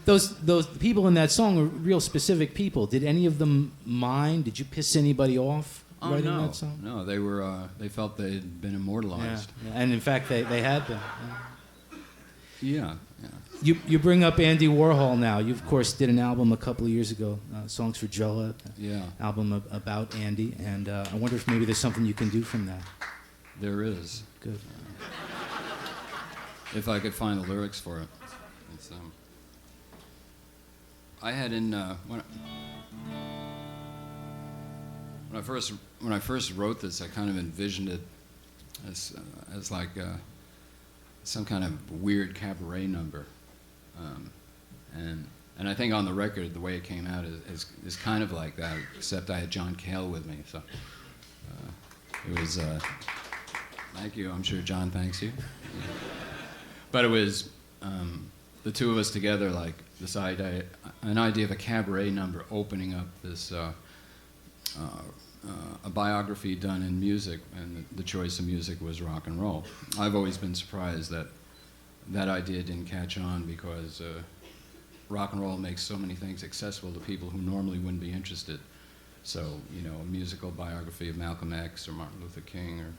B: Those people in that song were real specific people. Did any of them mind? Did you piss anybody off writing
H: no.
B: that song?
H: No, they were. They felt they had been immortalized.
B: Yeah. And in fact, they had been.
H: Yeah.
B: You bring up Andy Warhol now. You, of course, did an album a couple of years ago, Songs for Joa.
H: Yeah.
B: Album about Andy. And I wonder if maybe there's something you can do from that.
H: There is.
B: Good.
H: If I could find the lyrics for it. It's, I had in when I first wrote this, I kind of envisioned it as like some kind of weird cabaret number, and I think on the record the way it came out is kind of like that, except I had John Cale with me, so it was. Thank you. I'm sure John thanks you. But it was the two of us together, like this idea, an idea of a cabaret number opening up this a biography done in music, and the choice of music was rock and roll. I've always been surprised that that idea didn't catch on, because rock and roll makes so many things accessible to people who normally wouldn't be interested. So, you know, a musical biography of Malcolm X or Martin Luther King or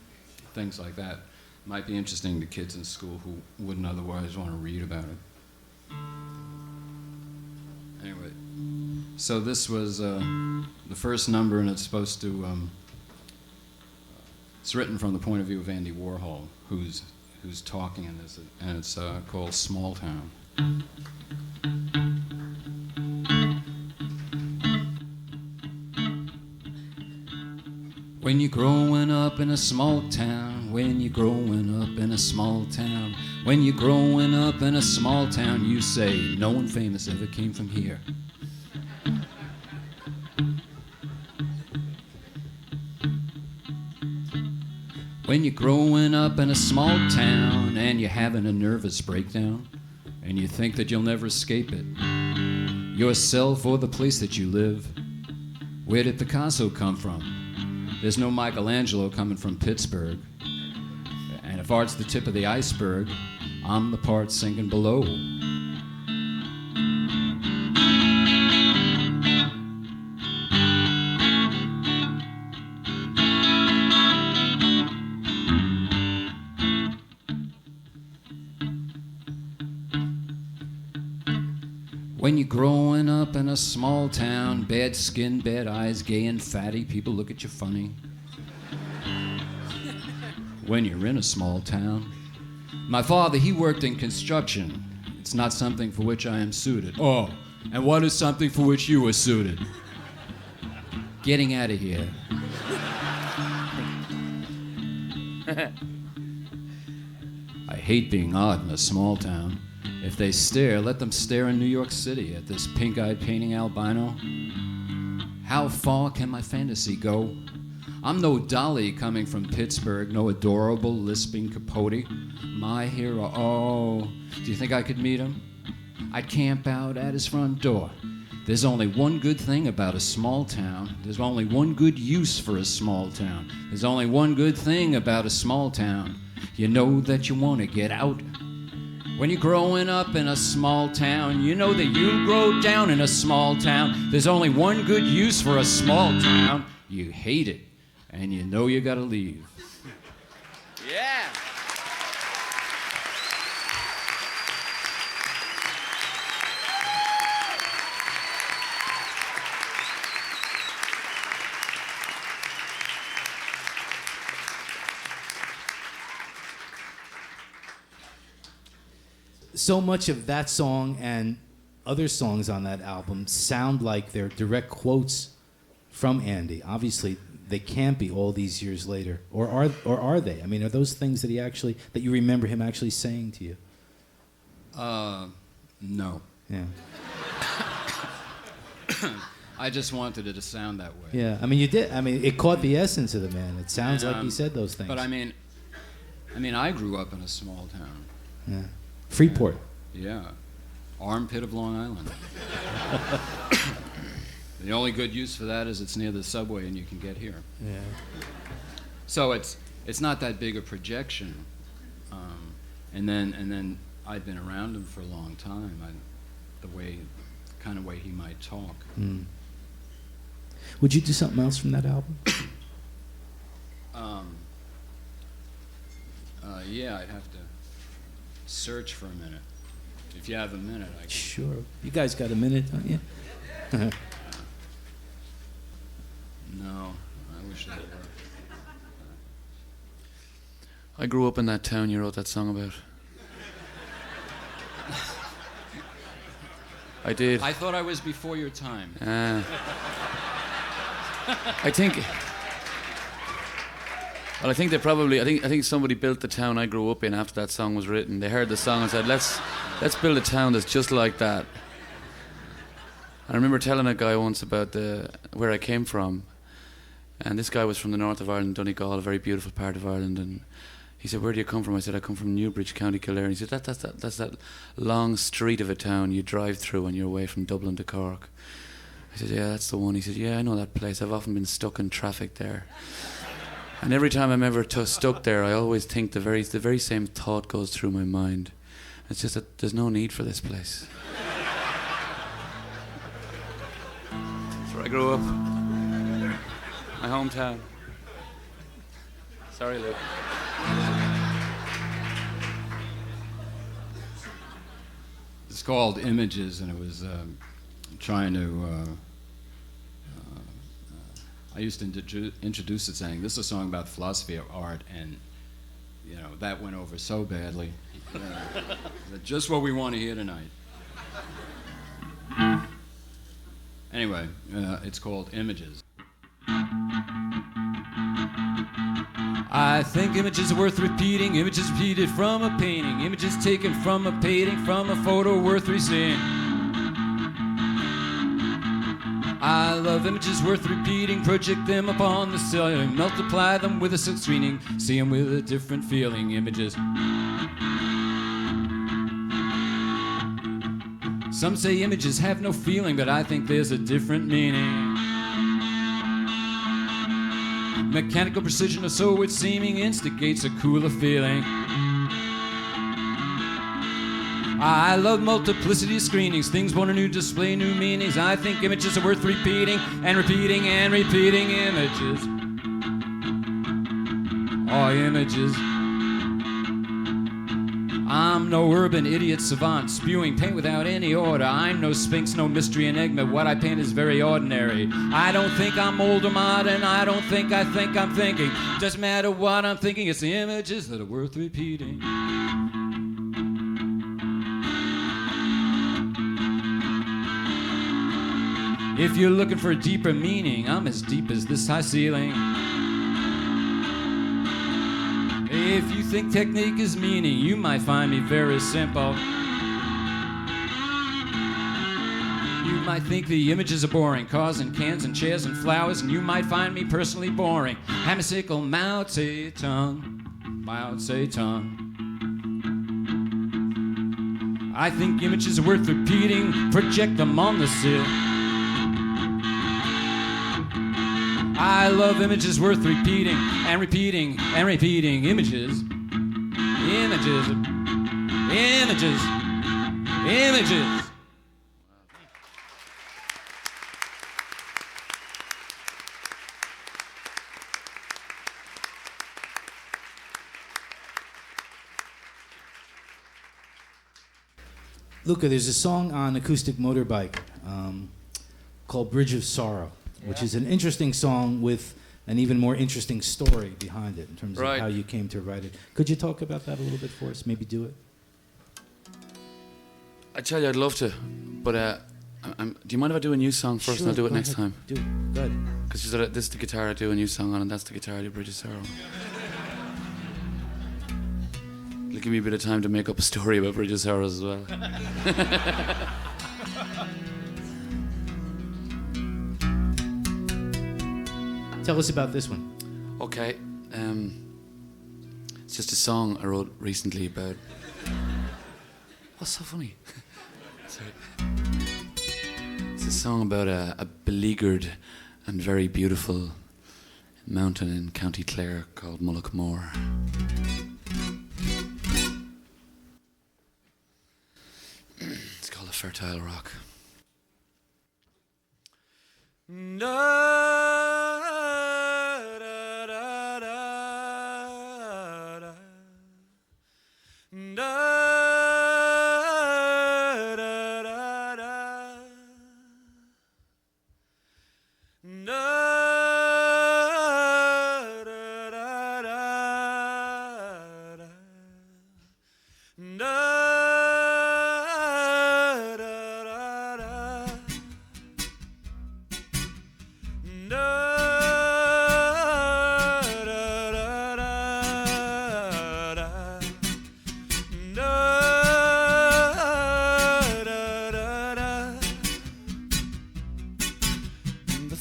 H: things like that might be interesting to kids in school who wouldn't otherwise want to read about it. Anyway, so this was the first number, and it's supposed to, it's written from the point of view of Andy Warhol, who's talking in this, and it's called Small Town. When you're growing up in a small town, when you're growing up in a small town, when you're growing up in a small town, you say, no one famous ever came from here. When you're growing up in a small town and you're having a nervous breakdown and you think that you'll never escape it, yourself or the place that you live, where did Picasso come from? There's no Michelangelo coming from Pittsburgh. And if art's the tip of the iceberg, I'm the part sinking below. When you're growing up in a small town, bad skin, bad eyes, gay and fatty, people look at you funny. When you're in a small town. My father, he worked in construction. It's not something for which I am suited. Oh, and what is something for which you are suited? Getting out of here. I hate being odd in a small town. If they stare, let them stare in New York City at this pink-eyed painting albino. How far can my fantasy go? I'm no Dolly coming from Pittsburgh, no adorable lisping Capote. My hero, oh, do you think I could meet him? I'd camp out at his front door. There's only one good thing about a small town. There's only one good use for a small town. There's only one good thing about a small town. You know that you want to get out. When you're growing up in a small town, you know that you grow down in a small town. There's only one good use for a small town. You hate it, and you know you gotta leave. Yeah.
B: So much of that song and other songs on that album sound like they're direct quotes from Andy. Obviously, they can't be all these years later, or are they? I mean, are those things that you remember him actually saying to you?
H: No.
B: Yeah.
H: I just wanted it to sound that way.
B: Yeah. I mean, you did. I mean, it caught the essence of the man. It sounds like he said those things.
H: But I mean, I grew up in a small town.
B: Yeah. Freeport.
H: Yeah. Armpit of Long Island. The only good use for that is it's near the subway and you can get here.
B: Yeah.
H: So it's not that big a projection. And then I'd been around him for a long time. The kind of way he might talk.
B: Mm. Would you do something else from that album?
H: Yeah, I'd have to search for a minute. If you have a minute, I can.
B: Sure. You guys got a minute, don't you?
H: No, I wish I were.
C: I grew up in that town you wrote that song about. I did.
H: I thought I was before your time.
C: I think. Well, I think they probably. I think somebody built the town I grew up in after that song was written. They heard the song and said, "Let's build a town that's just like that." I remember telling a guy once about where I came from, and this guy was from the north of Ireland, Donegal, a very beautiful part of Ireland, and he said, "Where do you come from?" I said, "I come from Newbridge, County Kildare." And he said, "That's that long street of a town you drive through when you're away from Dublin to Cork." I said, "Yeah, that's the one." He said, "Yeah, I know that place. I've often been stuck in traffic there." And every time I'm ever stuck there, I always think the very same thought goes through my mind. It's just that there's no need for this place. That's where I grew up. My hometown. Sorry, Luke.
H: It's called Images, and it was trying to. I used to introduce it saying, "This is a song about philosophy of art," and that went over so badly. Just what we want to hear tonight. Anyway, it's called Images. I think images are worth repeating, images repeated from a painting, images taken from a painting, from a photo worth re-seeing. I love images worth repeating, project them upon the ceiling, multiply them with a silk screening, see them with a different feeling. Images. Some say images have no feeling, but I think there's a different meaning. Mechanical precision, or so it's seeming, instigates a cooler feeling. I love multiplicity screenings, things want a new display, new meanings. I think images are worth repeating and repeating and repeating. Images. Oh, images. I'm no urban idiot savant, spewing paint without any order. I'm no sphinx, no mystery enigma. What I paint is very ordinary. I don't think I'm old or modern. I don't think I think I'm thinking. Doesn't matter what I'm thinking, it's the images that are worth repeating. If you're looking for a deeper meaning, I'm as deep as this high ceiling. If you think technique is meaning, you might find me very simple. You might think the images are boring, cars and cans and chairs and flowers, and you might find me personally boring. Hemicycle, Mao Zedong, Mao Zedong. I think images are worth repeating, project them on the sill. I love images worth repeating and repeating and repeating. Images, images, images, images.
B: Luka, there's a song on Acoustic Motorbike called Bridge of Sorrow, which is an interesting song with an even more interesting story behind it in terms of how you came to write it. Could you talk about that a little bit for us? Maybe do it?
C: I tell you, I'd love to, but do you mind if I do a new song first and I'll do it next time?
B: Do it. Go ahead.
C: Because this is the guitar I do a new song on, and that's the guitar I do Bridge of Sorrow. It'll give me a bit of time to make up a story about Bridge of Sorrow as well.
B: Tell us about this one.
C: Okay, it's just a song I wrote recently about... What's so funny? Sorry. It's a song about a beleaguered and very beautiful mountain in County Clare called Mullaghmore. It's called a fertile rock.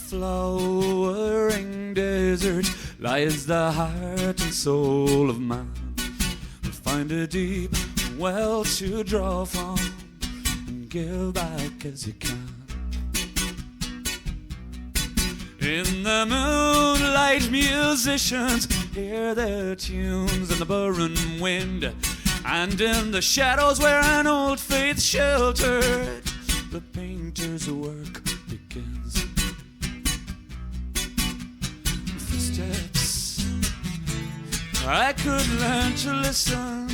C: Flowering desert lies the heart and soul of man. We'll find a deep well to draw from and give back as you can. In the moonlight, musicians hear their tunes in the Byrne wind, and in the shadows where an old faith sheltered, the painter's work begins. Footsteps, I could learn to listen.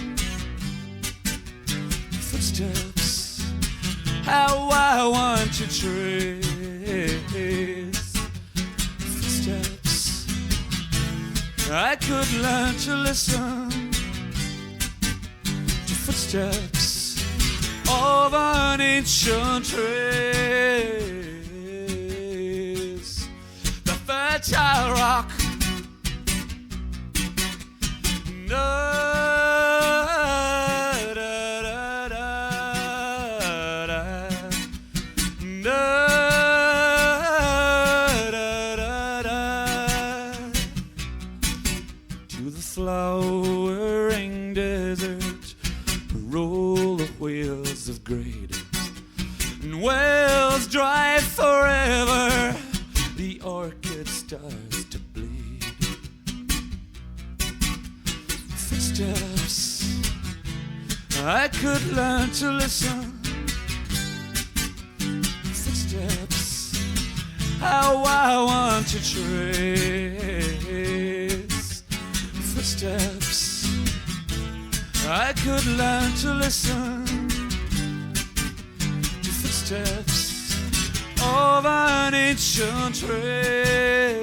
C: Footsteps, how I want to trace. Footsteps, I could learn to listen to footsteps of an ancient trace. The fertile rock. To the flowering desert roll the wheels of grade, and wells dry forever, the orchid starts to bleed. Footsteps, I could learn to listen. Footsteps, how I want to trace. Footsteps, I could learn to listen to footsteps of an ancient trace.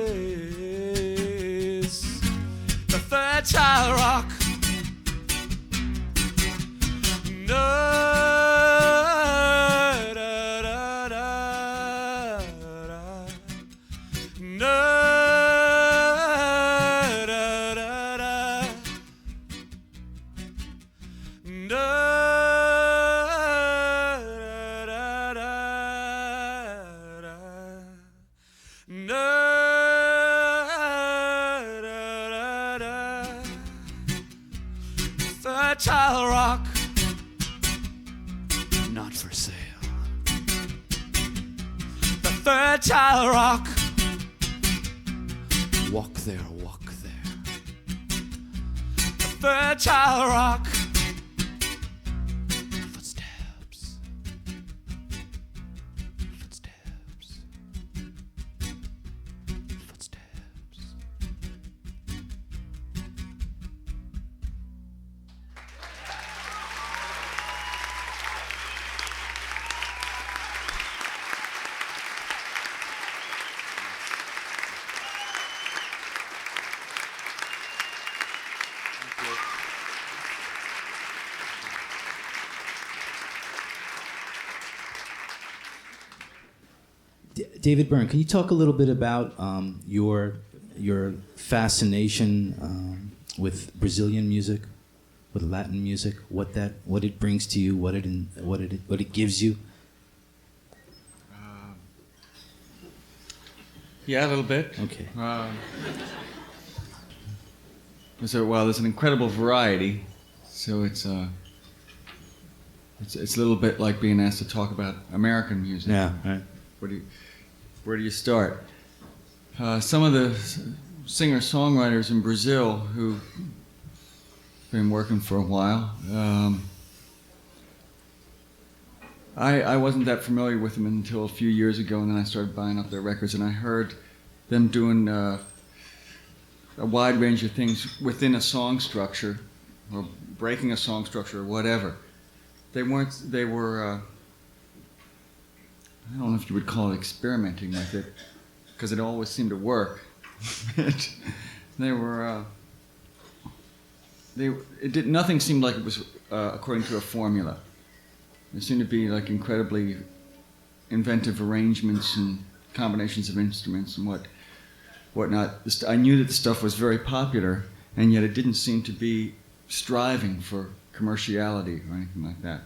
C: The fertile rock. Fertile rock, not for sale. The fertile rock. Walk there, walk there. The fertile rock. Footsteps. Footsteps. Footsteps.
B: David Byrne, can you talk a little bit about your fascination with Brazilian music, with Latin music, what it brings to you, what it gives you?
G: Yeah, a little bit.
B: Okay.
G: There's an incredible variety, so it's a little bit like being asked to talk about American music.
B: Yeah, right.
G: Where do you start? Some of the singer-songwriters in Brazil who've been working for a while. I wasn't that familiar with them until a few years ago, and then I started buying up their records, and I heard them doing a wide range of things within a song structure, or breaking a song structure, or whatever. They were, I don't know if you would call it experimenting with it, because it always seemed to work. Nothing seemed like it was according to a formula. There seemed to be like incredibly inventive arrangements and combinations of instruments and whatnot. I knew that the stuff was very popular, and yet it didn't seem to be striving for commerciality or anything like that.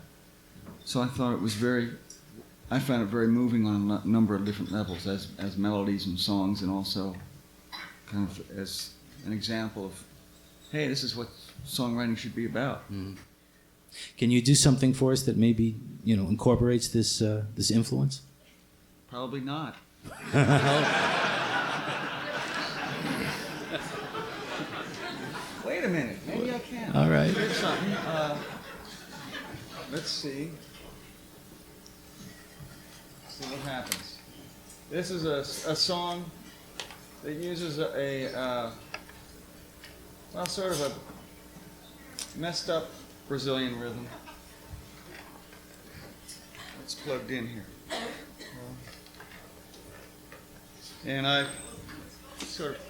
G: So I found it very moving on a number of different levels, as melodies and songs, and also kind of as an example of, hey, this is what songwriting should be about.
B: Mm. Can you do something for us that maybe incorporates this influence?
G: Probably not. Wait a minute, maybe I can.
B: All right.
G: Here's something. Let's see. See what happens. This is a song that uses sort of a messed up Brazilian rhythm. It's plugged in here. And I sort of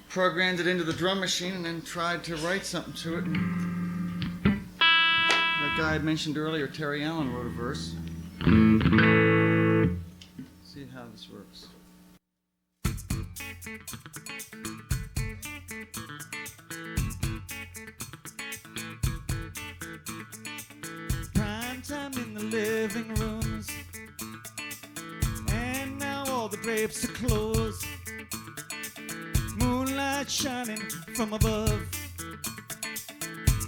G: programmed it into the drum machine and then tried to write something to it. And that guy I mentioned earlier, Terry Allen, wrote a verse. See how this works.
D: Prime time in the living rooms, and now all the drapes are closed. Moonlight shining from above.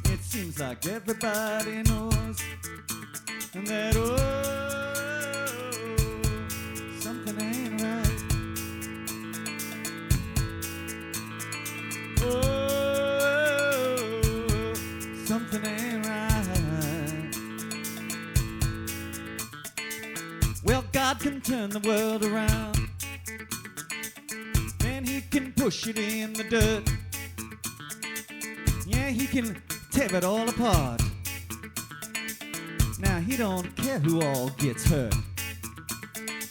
D: It seems like everybody knows that something ain't right. Something ain't right. Well, God can turn the world around, and He can push it in the dirt. Yeah, He can tear it all apart. Now He don't care who all gets hurt.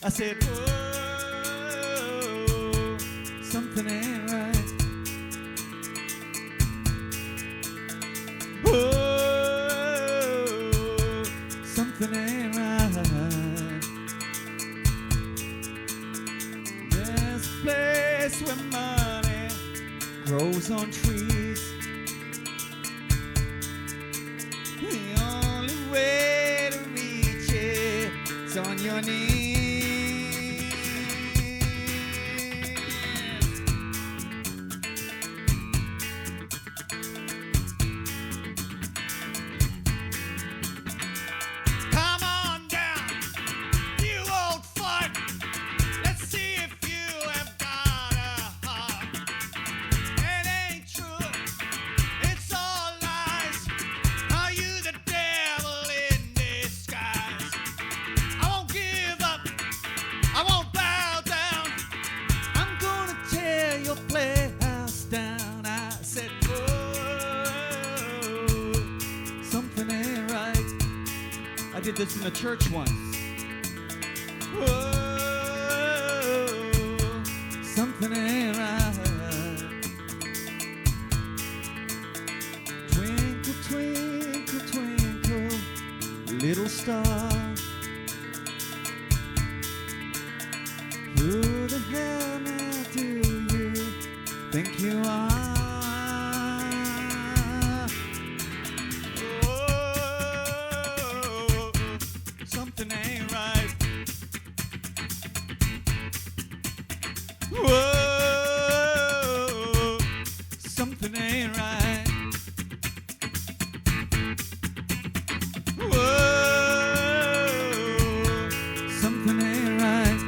D: I said, whoa, something ain't right. Whoa, something ain't right. There's a place where money grows on trees. The only way to reach it's on your knees. Come on down, you old fart. Let's see if you have got a heart. It ain't true, it's all lies. Are you the devil in disguise? I won't give up, I won't bow down. I'm gonna tear your playhouse down. I said, whoa, something ain't right. I did this in the church once. Whoa, something ain't right. Twinkle, twinkle, twinkle, little star. Who the hell now do you think you are? Oh, something ain't right. Whoa, something ain't right. Whoa, something ain't right.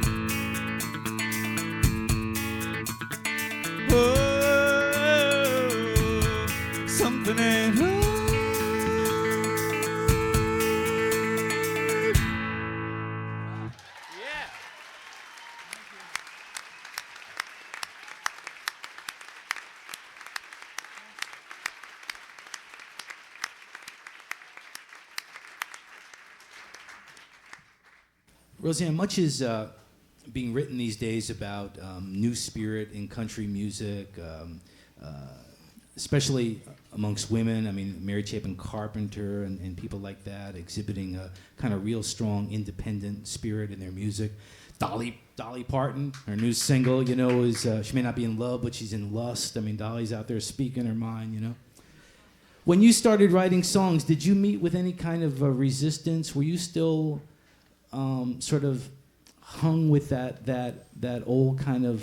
B: Rosanne, much is being written these days about new spirit in country music, especially amongst women. I mean, Mary Chapin Carpenter and people like that exhibiting a kind of real strong independent spirit in their music. Dolly Parton, her new single, you know, is she may not be in love, but she's in lust. I mean, Dolly's out there speaking her mind, you know. When you started writing songs, did you meet with any kind of resistance? Were you still sort of hung with that old kind of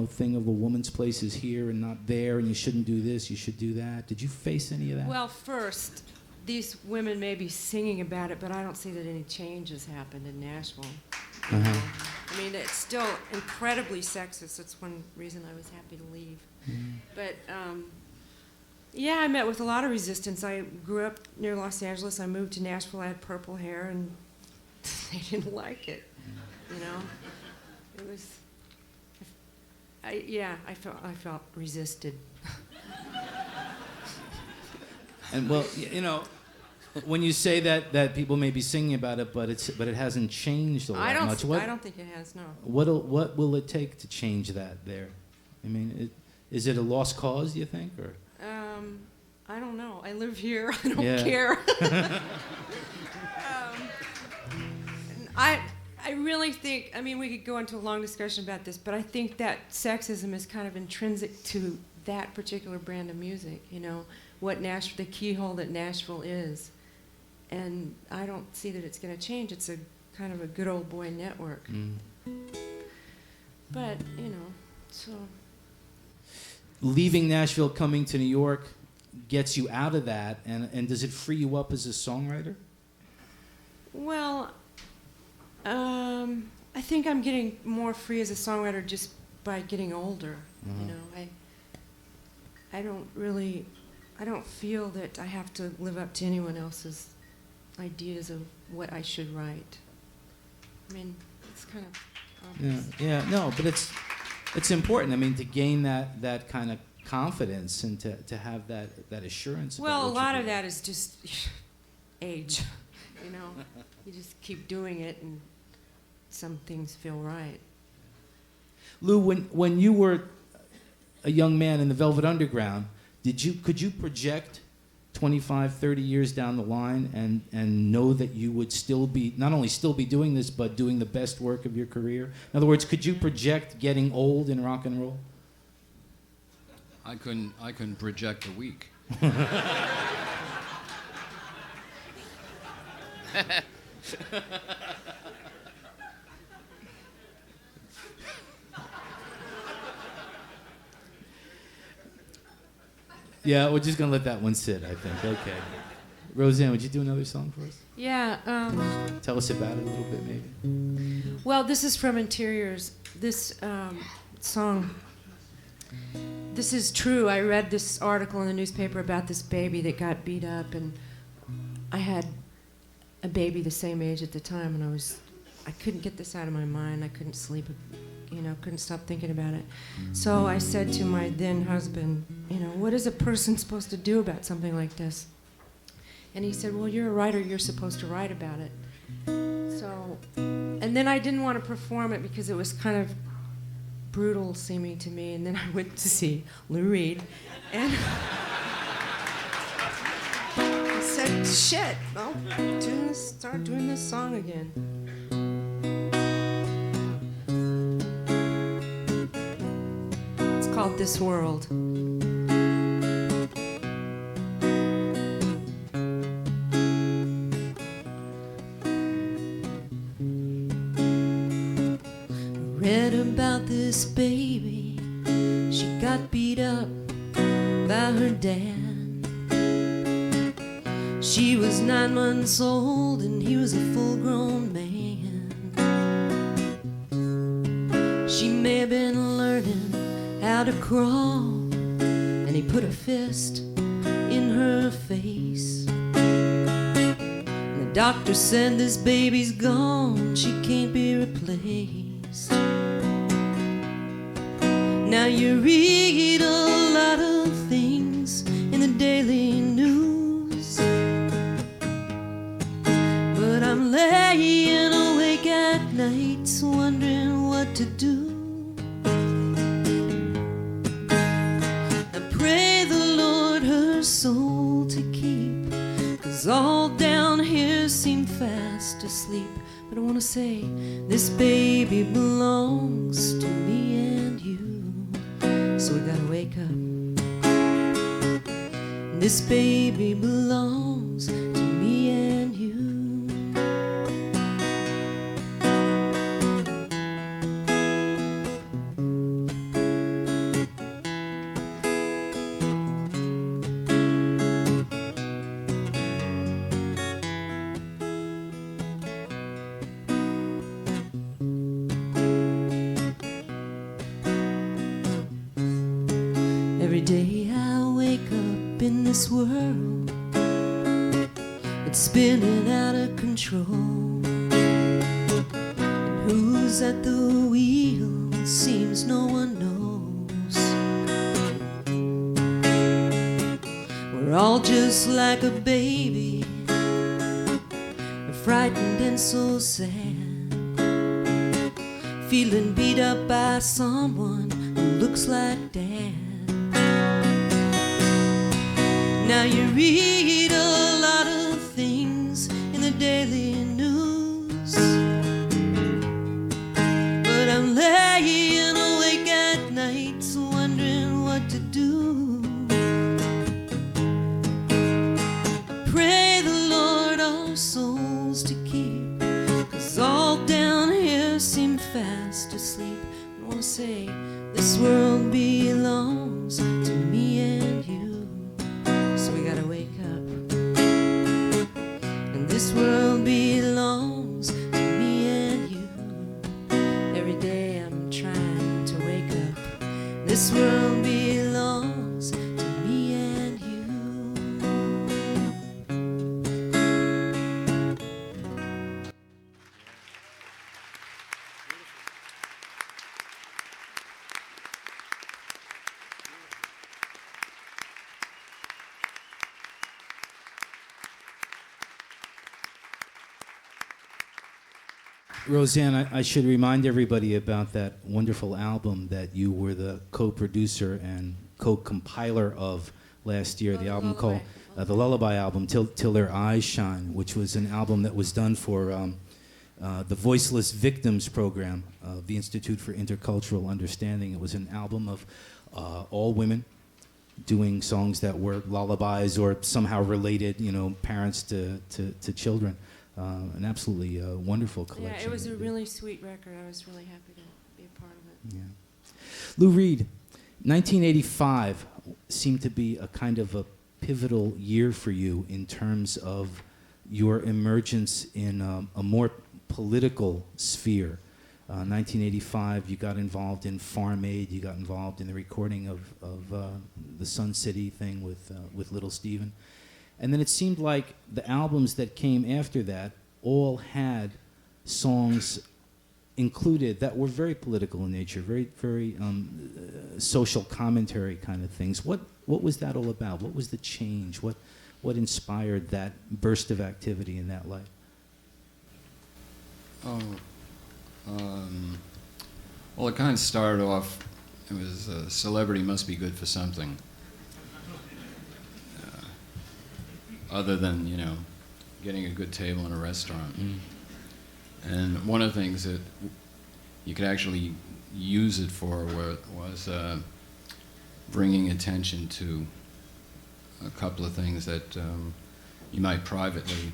B: thing of a woman's place is here and not there, and you shouldn't do this, you should do that? Did you face any of that?
E: Well, first, these women may be singing about it, but I don't see that any change has happened in Nashville.
B: Uh-huh.
E: I mean, it's still incredibly sexist. That's one reason I was happy to leave.
B: Mm.
E: But yeah, I met with a lot of resistance. I grew up near Los Angeles. I moved to Nashville. I had purple hair, and they didn't like it. You know, it was. I felt resisted.
B: And well, you know, when you say that people may be singing about it, but it hasn't changed a lot much.
E: I don't think it has. No.
B: What will it take to change that there? I mean, is it a lost cause? Do you think, or?
E: I don't know. I live here. I don't
B: Yeah.
E: care. I really think, I mean, we could go into a long discussion about this, but I think that sexism is kind of intrinsic to that particular brand of music, you know, what the keyhole that Nashville is. And I don't see that it's going to change. It's a kind of a good old boy network.
B: Mm.
E: But, you know, so.
B: Leaving Nashville, coming to New York gets you out of that, and does it free you up as a songwriter?
E: Well, I think I'm getting more free as a songwriter just by getting older.
B: Mm-hmm.
E: You know, I don't feel that I have to live up to anyone else's ideas of what I should write. I mean, it's kind of obvious.
B: Yeah, no, but it's important. I mean, to gain that kind of confidence and to have that assurance.
E: Well, a
B: about what
E: lot
B: you're
E: of
B: doing.
E: that is just age. You know, you just keep doing it, and some things feel right.
B: Lou, when you were a young man in the Velvet Underground, could you project 25, 30 years down the line and know that you would still be, not only still be doing this, but doing the best work of your career? In other words, could you project getting old in rock and roll?
H: I couldn't project a week.
B: Yeah, we're just gonna let that one sit, I think. Okay. Rosanne, would you do another song for us?
E: Yeah.
B: Tell us about it a little bit, maybe.
E: Well, this is from Interiors. This song. This is true. I read this article in the newspaper about this baby that got beat up, and I had a baby the same age at the time, and I couldn't get this out of my mind. I couldn't sleep, you know, couldn't stop thinking about it. So I said to my then husband, you know, what is a person supposed to do about something like this? And he said, well, you're a writer, you're supposed to write about it. So, and then I didn't want to perform it because it was kind of brutal seeming to me, and then I went to see Lou Reed, and I said, shit, I'll start doing this song again. It's called This World.
F: Read about this baby. She got beat up by her dad. She was 9 months old and he was a full-grown man. She may have been learning how to crawl, and he put a fist in her face. And the doctor said this baby's gone, she can't be replaced. Now you read a lot of things in the daily news, but I'm laying awake nights wondering what to do. I pray the Lord her soul to keep, 'cause all down here seem fast asleep. But I wanna say, this baby belongs to me and you. So we gotta wake up. This baby belongs to me and you. Every day I wake up in this world, it's spinning out of control. And who's at the wheel? Seems no one knows. We're all just like a baby, frightened and so sad, feeling beat up by someone who looks like Dad. Now you read a lot of things in the daily news, but I'm laying awake at night wondering what to do. I pray the Lord our souls to keep, 'cause all down here seem fast asleep. I wanna say, this world belongs to me and you. So we gotta wake up. And this world belongs to me and you. Every day I'm trying to wake up. This world belongs to me and you.
B: Rosanne, I should remind everybody about that wonderful album that you were the co-producer and co-compiler of last year, the album called the Lullaby album, Till Their Eyes Shine, which was an album that was done for the Voiceless Victims program of the Institute for Intercultural Understanding. It was an album of all women doing songs that were lullabies or somehow related, parents to children. An absolutely wonderful collection.
E: Yeah, it was a really sweet record. I was really happy to be a part of it.
B: Yeah. Lou Reed, 1985 seemed to be a kind of a pivotal year for you in terms of your emergence in a more political sphere. 1985, you got involved in Farm Aid. You got involved in the recording of the Sun City thing with Little Steven. And then it seemed like the albums that came after that all had songs included that were very political in nature, very, very social commentary kind of things. What was that all about? What was the change? What inspired that burst of activity in that light?
H: Well, it kind of started off, it was celebrity must be good for something. Other than, getting a good table in a restaurant. And one of the things that you could actually use it for was bringing attention to a couple of things that you might privately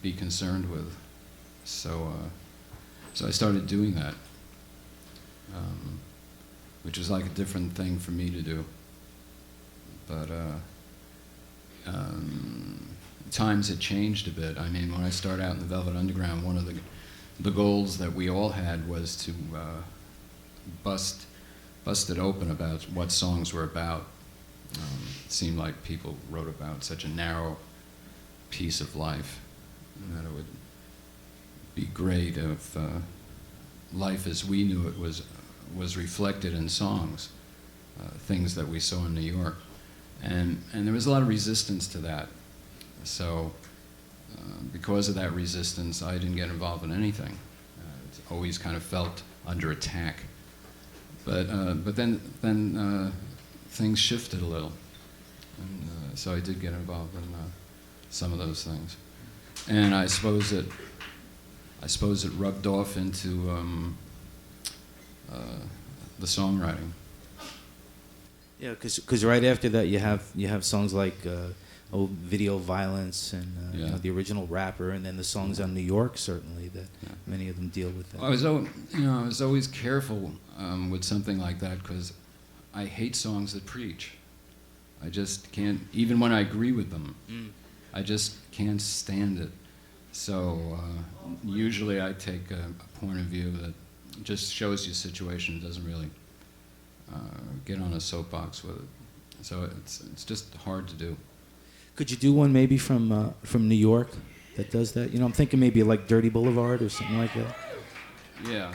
H: be concerned with. So I started doing that, which was like a different thing for me to do. But times had changed a bit. I mean, when I started out in the Velvet Underground, one of the goals that we all had was to bust it open about what songs were about. It seemed like people wrote about such a narrow piece of life, and that it would be great if life as we knew it was reflected in songs, things that we saw in New York. And there was a lot of resistance to that. So because of that resistance, I didn't get involved in anything. always kind of felt under attack. But then things shifted a little, and so I did get involved in some of those things, and I suppose it rubbed off into the songwriting.
B: Yeah, because right after that you have songs like Video Violence and
H: Yeah.
B: you know, the original Rapper, and then the songs on New York, certainly, that
H: Yeah.
B: many of them deal with that.
H: I was always careful with something like that because I hate songs that preach. I just can't, even when I agree with them, I just can't stand it. So usually I take a point of view that just shows you a situation, doesn't really get on a soapbox with it. So it's just hard to do.
B: Could you do one maybe from New York that does that? You know, I'm thinking maybe like Dirty Boulevard or something like that.
H: Yeah.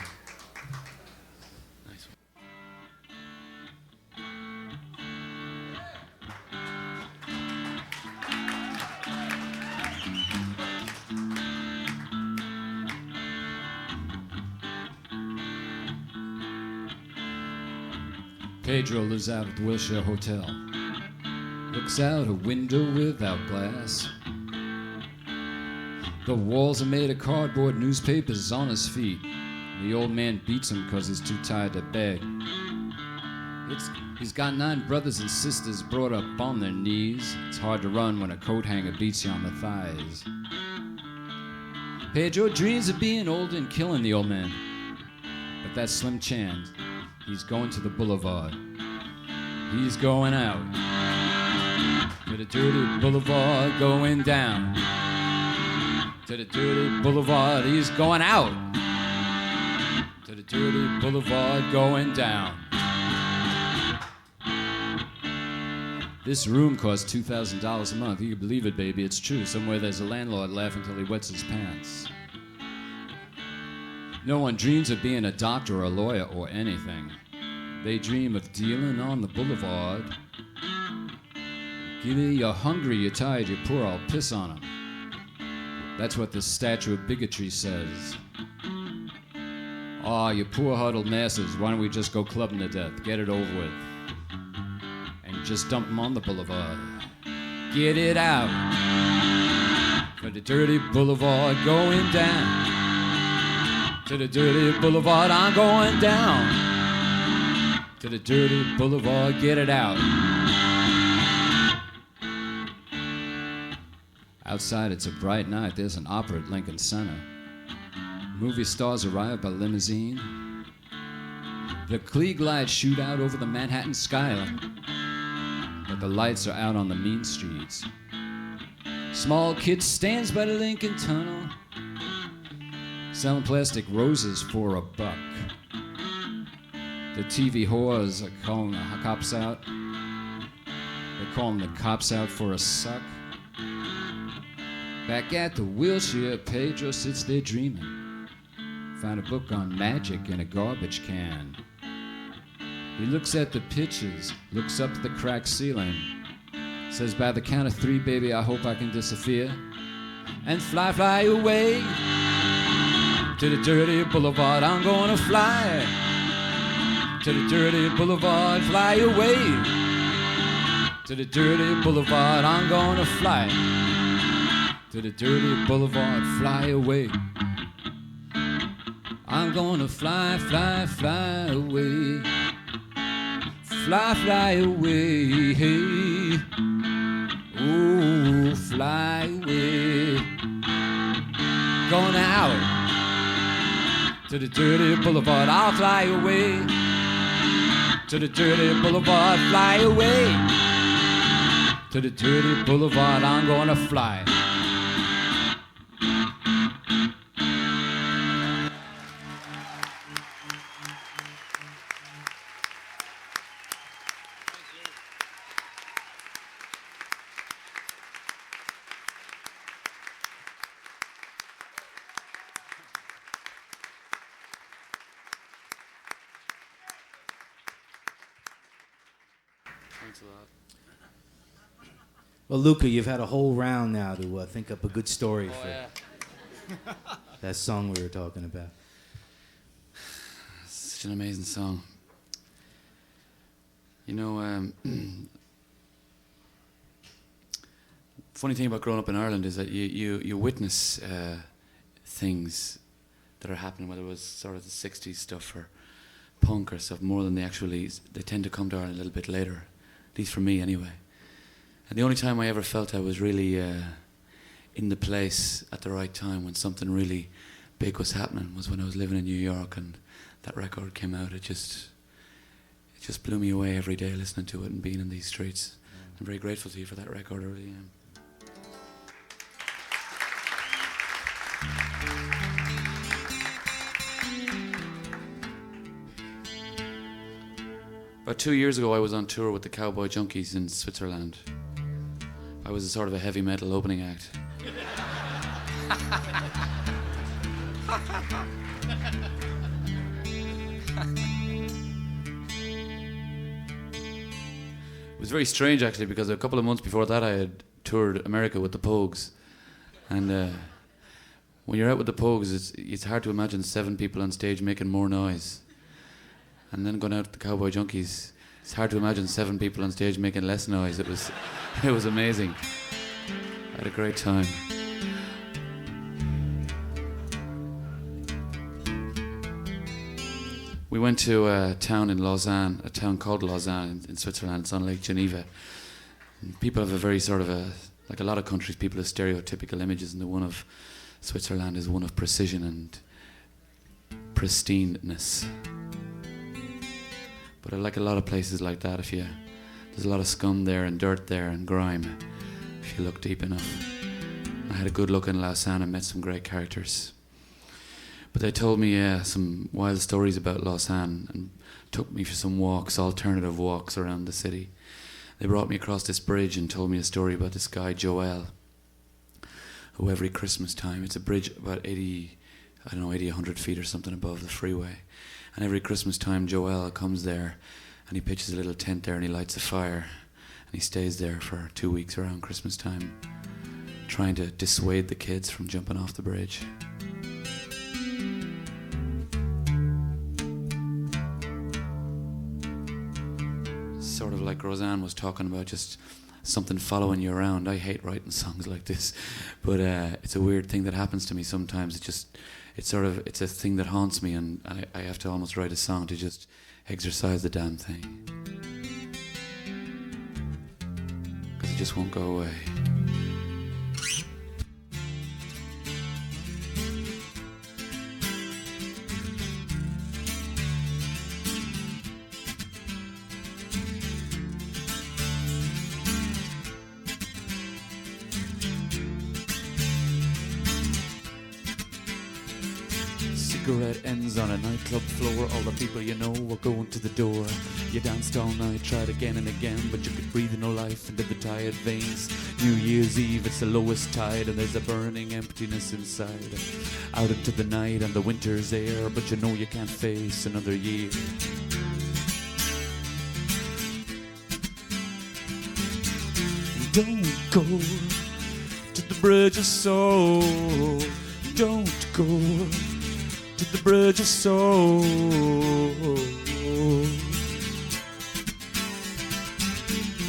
B: Nice.
H: Pedro lives out at the Wilshire Hotel. Looks out a window without glass. The walls are made of cardboard, newspapers on his feet. The old man beats him because he's too tired to beg. He's got 9 brothers and sisters brought up on their knees. It's hard to run when a coat hanger beats you on the thighs. Pedro dreams of being old and killing the old man. But that's slim chance. He's going to the boulevard. He's going out. To the dirty boulevard, going down. To the dirty boulevard, he's going out. To the dirty boulevard, going down. This room costs $2,000 a month. You can believe it, baby, it's true. Somewhere there's a landlord laughing till he wets his pants. No one dreams of being a doctor or a lawyer or anything. They dream of dealing on the boulevard. Give me, you're hungry, you're tired, you're poor, I'll piss on 'em. That's what the statue of bigotry says. Aw, you poor huddled masses, why don't we just go clubbing to death, get it over with, and just dump 'em on the boulevard. Get it out. For the dirty boulevard going down. To the dirty boulevard, I'm going down. To the dirty boulevard, get it out. Outside, it's a bright night. There's an opera at Lincoln Center. Movie stars arrive by limousine. The Klieg lights shoot out over the Manhattan skyline, but the lights are out on the mean streets. Small kid stands by the Lincoln Tunnel, selling plastic roses for $1. The TV whores are calling the cops out. They're calling the cops out for a suck. Back at the Wilshire, Pedro sits there dreaming. Found a book on magic in a garbage can. He looks at the pictures, looks up at the cracked ceiling. Says, by the count of 3, baby, I hope I can disappear. And fly, fly away. To the dirty boulevard, I'm gonna fly. To the dirty boulevard, fly away. To the dirty boulevard, I'm gonna fly. To the dirty boulevard, fly away. I'm gonna fly, fly, fly away. Fly, fly away. Ooh, fly away. Going out. To the dirty boulevard, I'll fly away. To the dirty boulevard, fly away. To the dirty boulevard, I'm gonna fly.
C: Thanks a lot.
B: Well, Luka, you've had a whole round now to think up a good story for
C: yeah.
B: that song we were talking about.
C: Such an amazing song. You know, funny thing about growing up in Ireland is that you witness things that are happening, whether it was sort of the 60s stuff or punk or stuff, more than they tend to come to Ireland a little bit later, at least for me anyway. And the only time I ever felt I was really in the place at the right time when something really big was happening was when I was living in New York and that record came out. It just blew me away every day listening to it and being in these streets. I'm very grateful to you for that record, I really am. About 2 years ago, I was on tour with the Cowboy Junkies in Switzerland. I was a sort of a heavy metal opening act. It was very strange, actually, because a couple of months before that, I had toured America with the Pogues. And when you're out with the Pogues, it's hard to imagine 7 people on stage making more noise. And then going out with the Cowboy Junkies, it's hard to imagine 7 people on stage making less noise. It was amazing. I had a great time. We went to a town in Lausanne, a town called Lausanne in Switzerland. It's on Lake Geneva. And people have a very sort of like a lot of countries, people have stereotypical images, and the one of Switzerland is one of precision and pristineness. But like a lot of places like that, there's a lot of scum there and dirt there and grime, if you look deep enough. I had a good look in Lausanne and met some great characters. But they told me some wild stories about Lausanne and took me for some walks, alternative walks around the city. They brought me across this bridge and told me a story about this guy, Joel, who every Christmas time, it's a bridge about 80, 100 feet or something above the freeway. And every Christmas time, Joel comes there and he pitches a little tent there and he lights a fire. And he stays there for 2 weeks around Christmas time, trying to dissuade the kids from jumping off the bridge. Sort of like Rosanne was talking about, just something following you around. I hate writing songs like this, but it's a weird thing that happens to me sometimes. It's a thing that haunts me, and I have to almost write a song to just exercise the damn thing, because it just won't go away. Cigarette ends on a nightclub floor. All the people you know are going to the door. You danced all night, tried again and again, but you could breathe no life into the tired veins. New Year's Eve, it's the lowest tide, and there's a burning emptiness inside. Out into the night and the winter's air, but you know you can't face another year. Don't go to the bridge of soul. Don't go to the bridge of soul.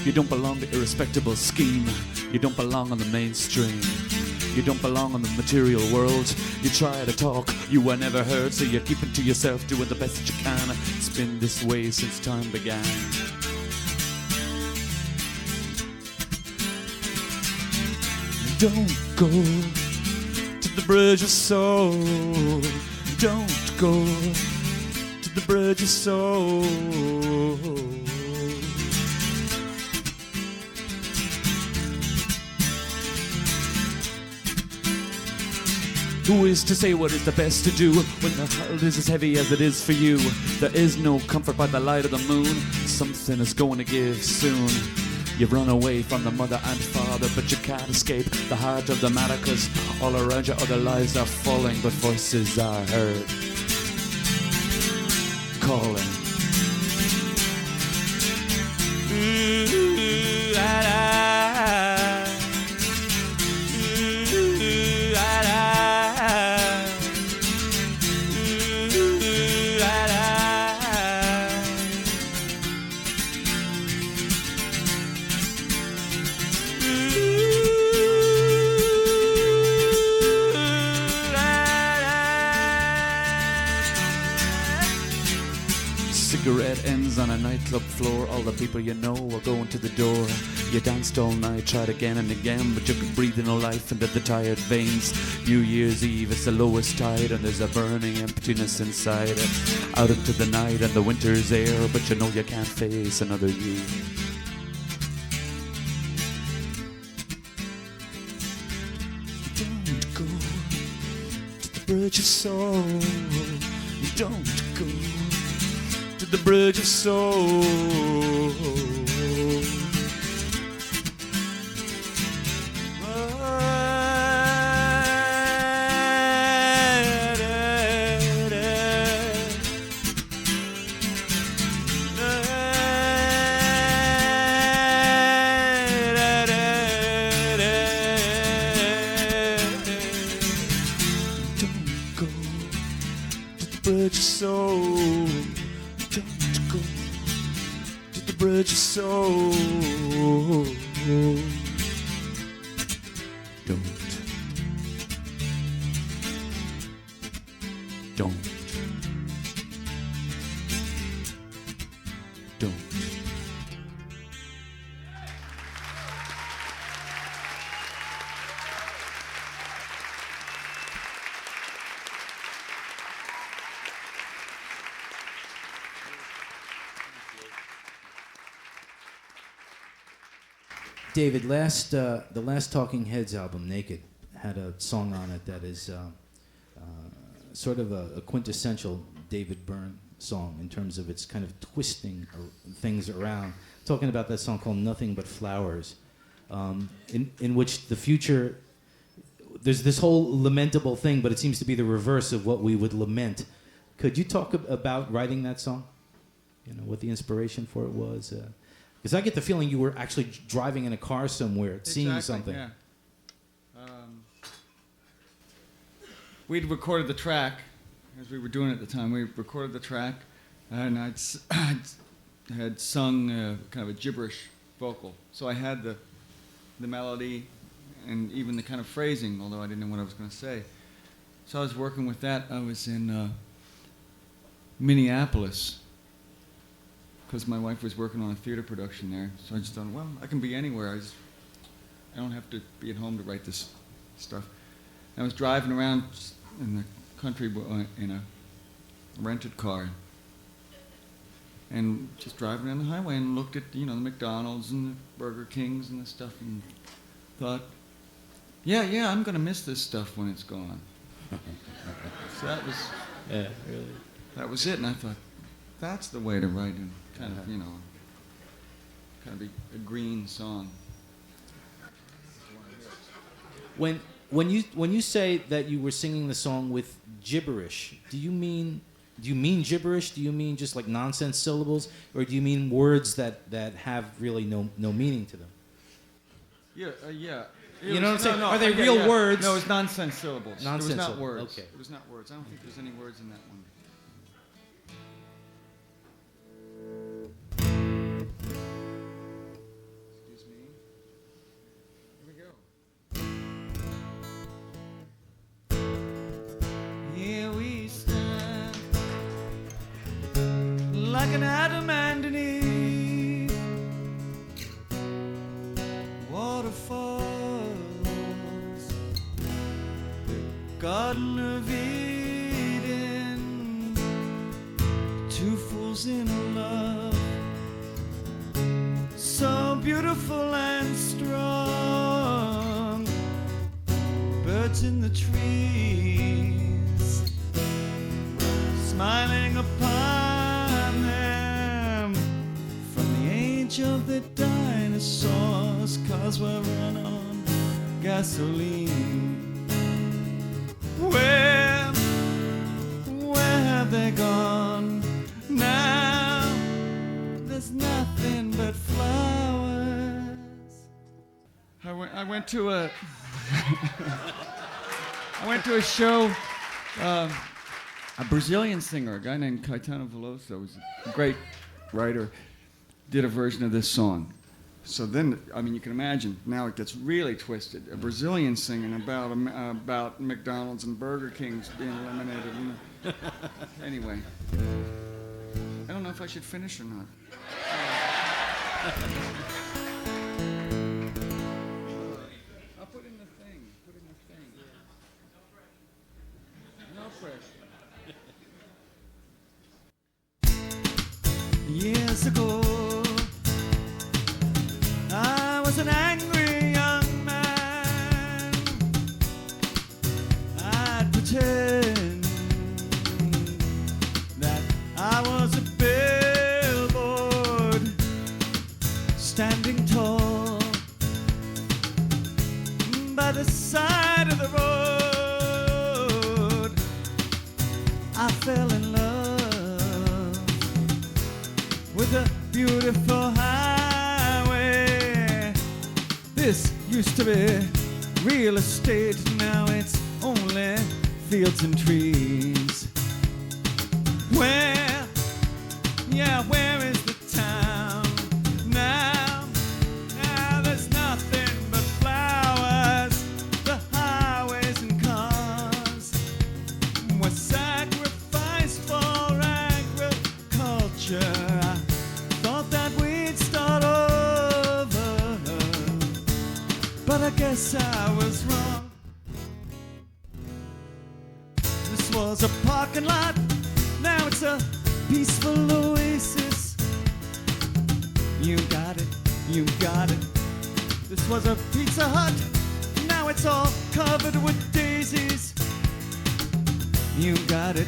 C: You don't belong to irrespectable scheme. You don't belong on the mainstream. You don't belong on the material world. You try to talk, you were never heard, so you keep it to yourself, doing the best that you can. It's been this way since time began. Don't go to the bridge of soul. Don't go to the bridge of soul. Who is to say what is the best to do when the world is as heavy as it is for you? There is no comfort by the light of the moon. Something is going to give soon. You've run away from the mother and father, but you can't escape the heart of the matter, 'cause all around you other lives are falling, but voices are heard calling. Ooh, ah, ah. Ooh, ah, ah. Ooh, ah, ah. cigarette ends on a nightclub floor. All the people you know are going to the door. You danced all night, tried again and again, but you could breathe no life into the tired veins. New Year's Eve, it's the lowest tide, and there's a burning emptiness inside. Out into the night and the winter's air, but you know you can't face another year. Don't go to the bridge of soul. Don't go to the bridge of soul. Bridge of soul. Don't.
B: David, the last Talking Heads album, Naked, had a song on it that is sort of a quintessential David Byrne song in terms of its kind of twisting things around. Talking about that song called Nothing But Flowers, in which the future, there's this whole lamentable thing, but it seems to be the reverse of what we would lament. Could you talk about writing that song? You know, what the inspiration for it was? Because I get the feeling you were actually driving in a car somewhere, seeing something.
G: Yeah. We'd recorded the track, as we were doing it at the time. We recorded the track, and I had sung kind of a gibberish vocal. So I had the melody and even the kind of phrasing, although I didn't know what I was going to say. So I was working with that. I was in Minneapolis, because my wife was working on a theater production there. So I just thought, well, I can be anywhere. I don't have to be at home to write this stuff. I was driving around in the country in a rented car, and just driving down the highway and looked at, the McDonald's and the Burger Kings and the stuff, and thought, yeah, I'm going to miss this stuff when it's gone. So that was it, and I thought, that's the way to write it. Kind of be a green song.
B: When you say that you were singing the song with gibberish, do you mean gibberish? Do you mean just like nonsense syllables, or do you mean words that have really no meaning to them?
G: Yeah.
B: You know what I'm saying? Are they real words?
G: No, it's nonsense syllables.
B: Nonsense.
G: It was not words.
B: Okay.
G: It was not words. I don't think there's any words in that one.
D: Like an Adam and an Eve, waterfalls, the Garden of Eden, two fools in love, so beautiful and strong, birds in the trees, smiling upon of the dinosaurs, cars were run on gasoline. Where have they gone now? There's nothing but flowers.
G: I went to a show. A Brazilian singer, a guy named Caetano Veloso, was a great writer, did a version of this song. So then, you can imagine, now it gets really twisted. A Brazilian singing about McDonald's and Burger King's being eliminated. Anyway. I don't know if I should finish or not. I'll put in the thing. No pressure.
D: Years ago, I was an angry young man. I'd pretend that I was a billboard standing tall by the side of the road. I fell in love with a beautiful highway. This used to be real estate, now it's only fields and trees. Where is the town now? Now there's nothing but flowers. The highways and cars were sacrificed for agriculture. I thought that we'd start over, but I guess I was wrong. This was a parking lot, now it's a peaceful oasis. You got it, you got it. This was a Pizza Hut, now it's all covered with daisies. You got it,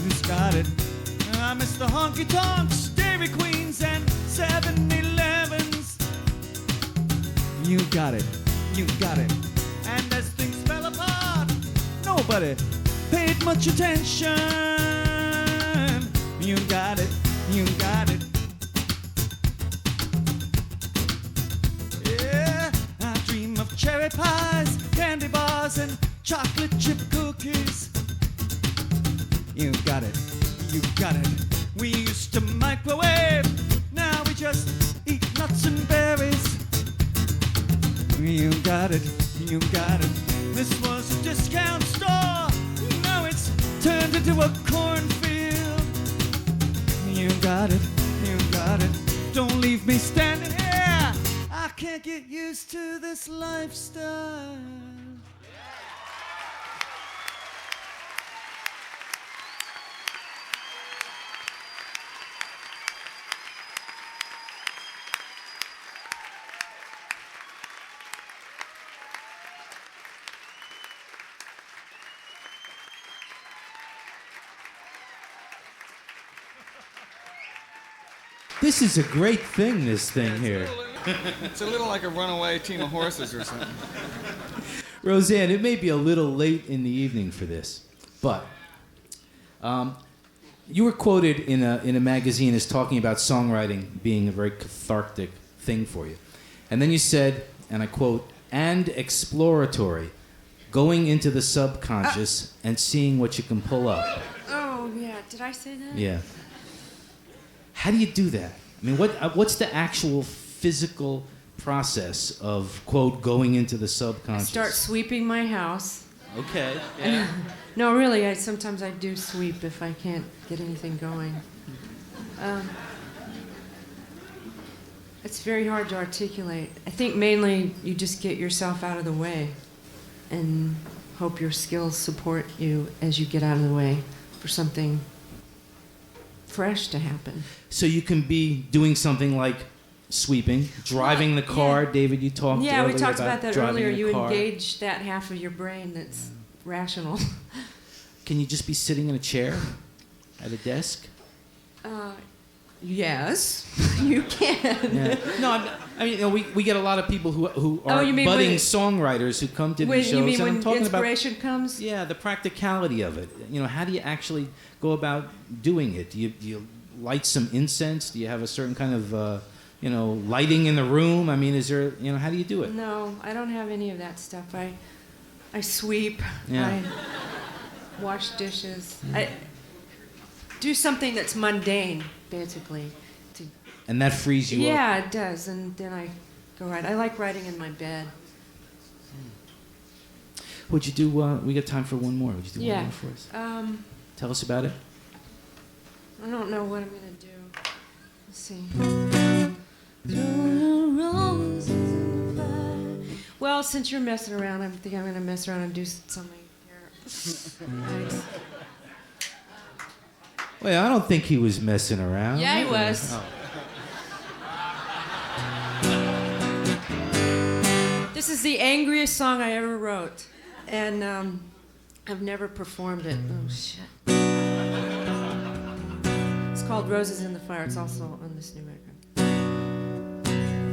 D: you've got it. I miss the honky tonks, Dairy Queens, and 7-Elevens. You got it, you got it. And as things fell apart, nobody paid much attention. You got it, you got it. Yeah, I dream of cherry pies, candy bars, and chocolate chip cookies. You got it, you got it. We used to microwave, now we just eat nuts and berries. You got it, you got it. This was a discount store, now it's turned into a cornfield. You got it, you got it. Don't leave me standing here, I can't get used to this lifestyle.
B: This is a great thing, this thing here.
G: It's a little like a runaway team of horses or something.
B: Rosanne, it may be a little late in the evening for this, but you were quoted in a magazine as talking about songwriting being a very cathartic thing for you. And then you said, and I quote, "and exploratory, going into the subconscious and seeing what you can pull up."
E: Oh, yeah. Did I say that?
B: Yeah. How do you do that? I mean, what's the actual physical process of, quote, going into the
E: I
B: subconscious?
E: start sweeping my house.
B: Okay. Yeah.
E: No, really, sometimes I do sweep if I can't get anything going. It's very hard to articulate. I think mainly you just get yourself out of the way and hope your skills support you as you get out of the way for something fresh to happen.
B: So you can be doing something like sweeping, driving the car.
E: Yeah.
B: David, you talked
E: Yeah,
B: earlier
E: we talked about that
B: driving
E: earlier.
B: the
E: You
B: car.
E: engage that half of your brain that's rational.
B: Can you just be sitting in a chair at a desk?
E: Yes, you can.
B: Yeah. No, I mean, you know, we get a lot of people who are
E: you mean
B: budding
E: when-
B: songwriters who come to
E: When,
B: these shows.
E: you mean
B: and
E: when
B: I'm talking
E: inspiration comes?
B: about, yeah, the practicality of it. You know, how do you actually go about doing it? Do you light some incense? Do you have a certain kind of, lighting in the room? I mean, is there, how do you do it?
E: No, I don't have any of that stuff. I sweep.
B: Yeah.
E: I wash dishes. I do something that's mundane, basically.
B: And that frees you up?
E: Yeah, it does. And then I go write. I like writing in my bed.
B: Would you do, we got time for one more. Would you do one
E: Yeah.
B: more for us?
E: I
B: Tell us about it.
E: don't know what I'm going to do. Let's see. Throw roses in the fire. Well, since you're messing around, I think I'm going to mess around and do something here. Nice.
B: Wait, I don't think he was messing around.
E: Yeah, he was.
B: Oh.
E: This is the angriest song I ever wrote, and I've never performed it. Oh, shit. It's called Roses in the Fire. It's also on this new record.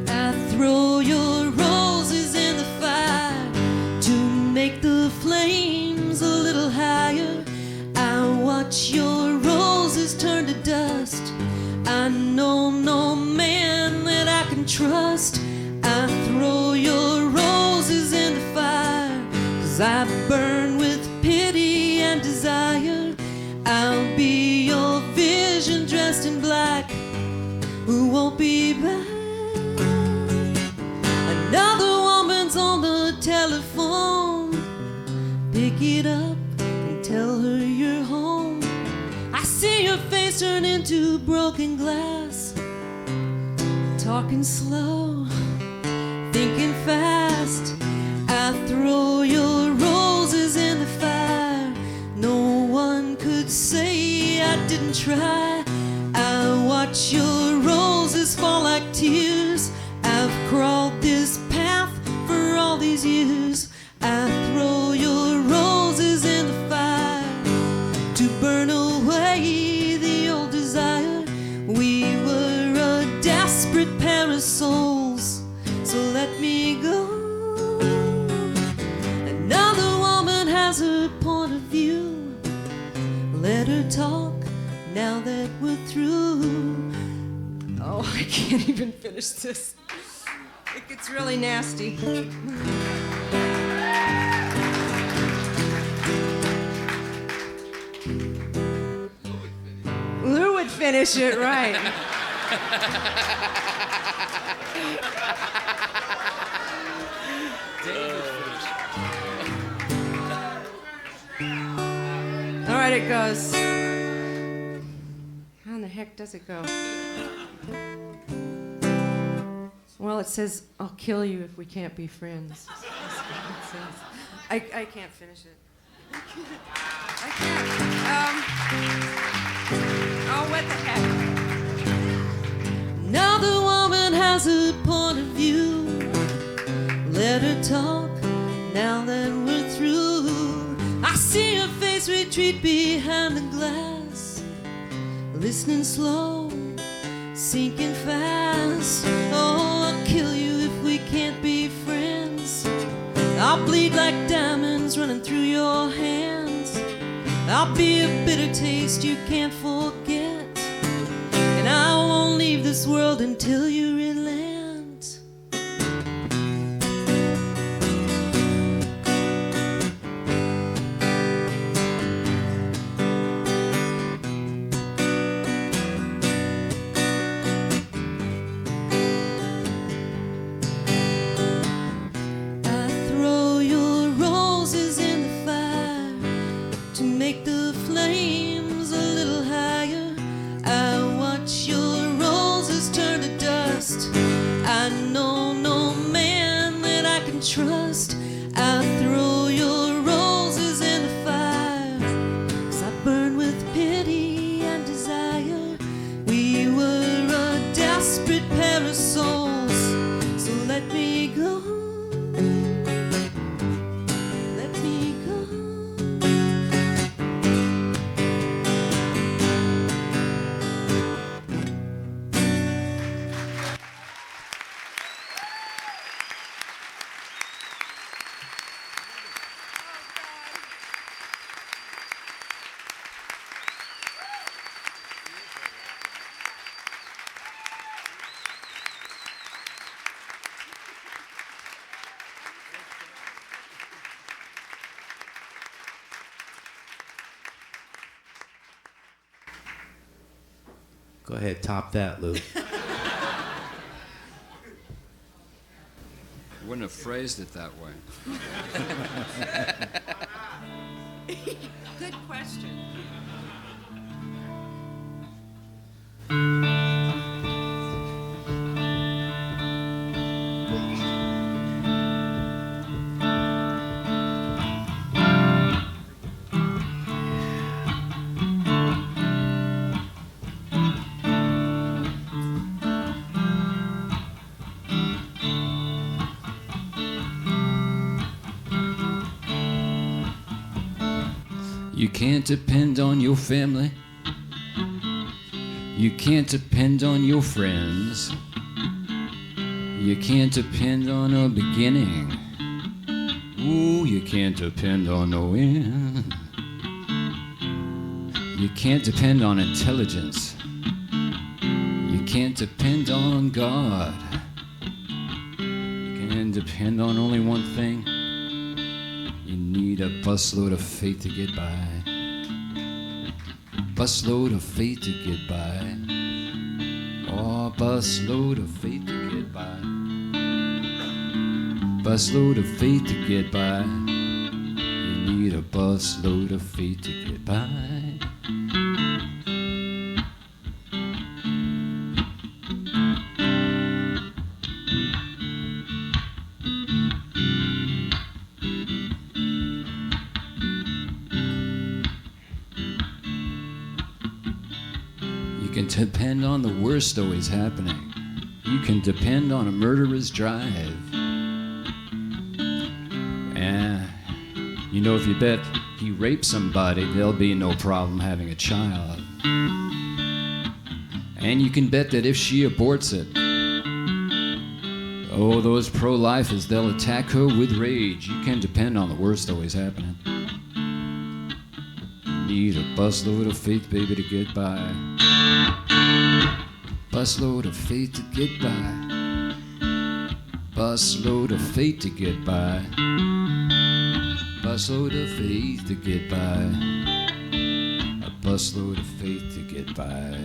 F: I throw your roses in the fire to make the flames a little higher. I watch your roses turn to dust. I know no man that I can trust. I throw your roses in the fire, 'cause I burn with pity and desire. I'll be your vision dressed in black, who won't be back. Another woman's on the telephone. Pick it up and tell her you're home. I see your face turn into broken glass. Talking slow, thinking fast. I throw your roses in the fire. No one could say I didn't try. I watch your roses fall like tears. I've crawled this path for all these years. I throw your roses in the fire to burn away the old desire. We were a desperate pair of souls, so let me go. Another woman has her point of view. Let her talk now that we're through.
E: Oh, I can't even finish this. It gets really nasty. Lou would finish it right. All right, it goes. How in the heck does it go? Well, it says, I'll kill you if we can't be friends. I can't finish it. I can't. Oh, what the heck?
F: Another woman has a point of view. Let her talk now that we're through. I see her face retreat behind the glass, listening slow, sinking fast. Oh, I'll kill you if we can't be friends. I'll bleed like diamonds running through your hands. I'll be a bitter taste you can't forget, and I won't leave this world until you relent. Make the flames a little higher. I watch your roses turn to dust. I know no man that I can trust. I throw your roses in the fire, 'cause I burn with pity and desire. We were a desperate pair of souls, so let me go.
B: Go ahead, top that, Luke.
H: Wouldn't have phrased it that way.
E: Good question.
H: can't depend on your family. You can't depend on your friends. You can't depend on a beginning. Ooh, you can't depend on no end. You can't depend on intelligence. You can't depend on God. You can depend on only one thing. You need a busload of faith to get by. Busload of faith to get by. Oh, busload of faith to get by. Busload of faith to get by. You need a busload of faith to get by. You can depend on the worst always happening. You can depend on a murderer's drive. And you know, if you bet he rapes somebody, there'll be no problem having a child. And you can bet that if she aborts it, oh, those pro-lifers, they'll attack her with rage. You can depend on the worst always happening. Need a busload of faith, baby, to get by. Busload of faith to get by. Busload of faith to get by. Busload of faith to get by. A busload of faith to get by.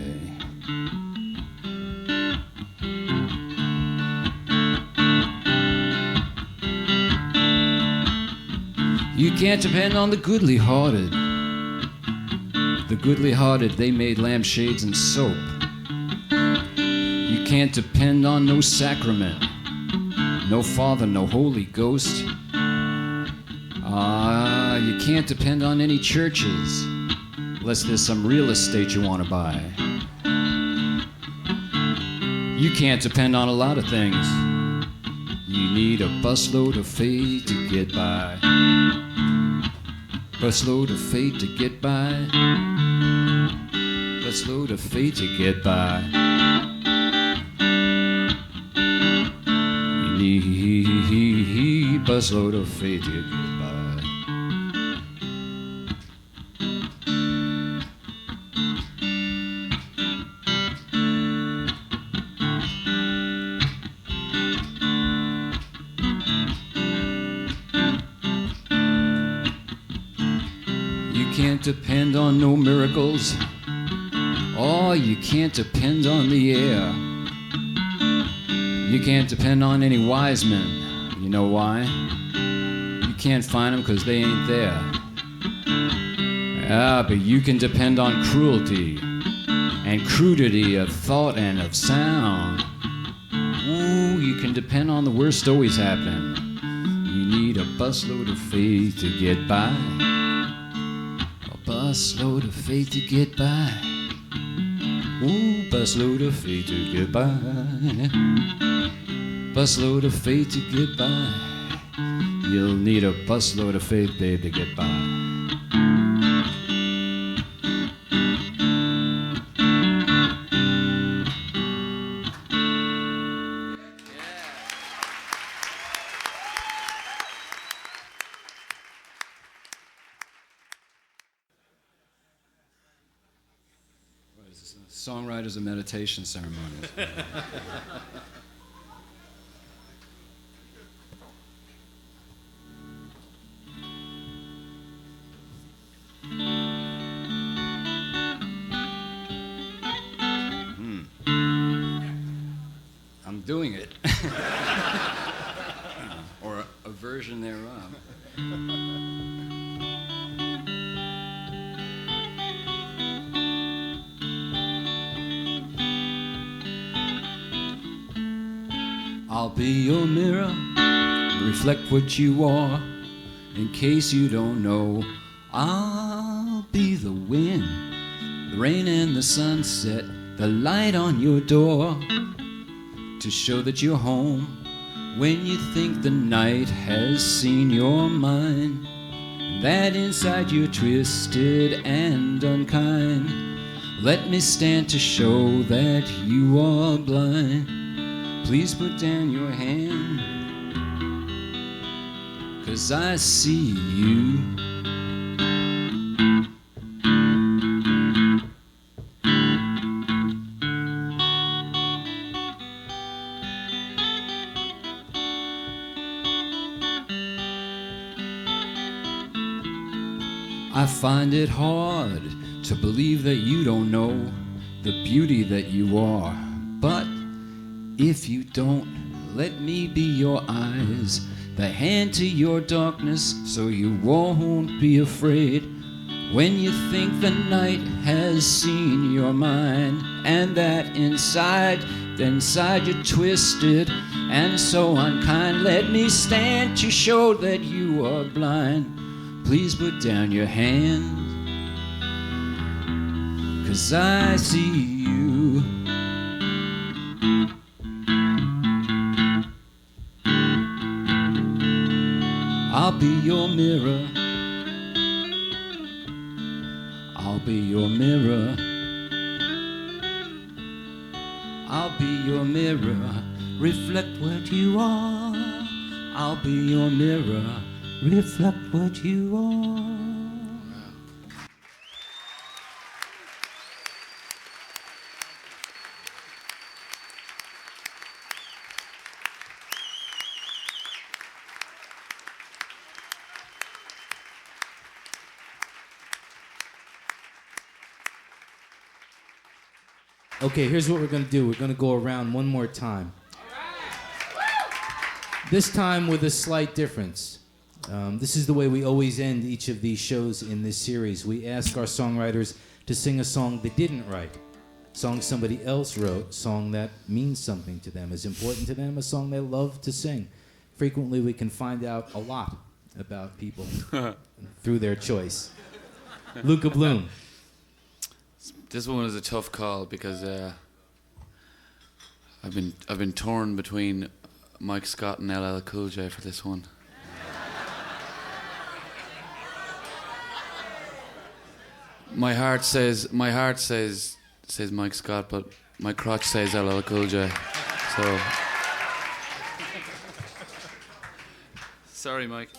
H: You can't depend on the goodly-hearted. The goodly-hearted, they made lampshades and soap. You can't depend on no sacrament, no Father, no Holy Ghost. You can't depend on any churches, unless there's some real estate you want to buy. You can't depend on a lot of things. You need a busload of faith to get by. Busload of faith to get by. Busload of faith to get by. You need busload of faith to get by. You can't depend on no miracles. Oh, you can't depend on the air. You can't depend on any wise men. You know why? You can't find them because they ain't there. But you can depend on cruelty and crudity of thought and of sound. Ooh, you can depend on the worst always happening. You need a busload of faith to get by. A busload of faith to get by. Ooh, busload of faith to get by. Busload of faith to get by. You'll need a busload of faith, babe, to get by. Songwriters and meditation ceremonies. I'm doing it. Or a version thereof. I'll be your mirror, reflect what you are. In case you don't know, I'll be the wind, the rain and the sunset, the light on your door, to show that you're home when you think the night has seen your mind. that inside you're twisted and unkind. Let me stand to show that you are blind. Please put down your hand, 'cause I see you. I find it hard to believe that you don't know the beauty that you are. But if you don't, let me be your eyes, the hand to your darkness, so you won't be afraid when you think the night has seen your mind, and that inside you're twisted and so unkind. Let me stand to show that you are blind. Please put down your hand, 'cause I see you. I'll be your mirror. I'll be your mirror. I'll be your mirror. Reflect what you are. I'll be your mirror. Reflect what you are.
B: Okay, here's what we're going to do. We're going to go around one more time. This time with a slight difference. This is the way we always end each of these shows in this series. We ask our songwriters to sing a song they didn't write, a song somebody else wrote, a song that means something to them, is important to them, a song they love to sing. Frequently, we can find out a lot about people through their choice. Luka Bloom.
C: This one is a tough call because I've been torn between Mike Scott and LL Cool J for this one. My heart says Mike Scott, but my crotch says LL Cool J. So sorry, Mike.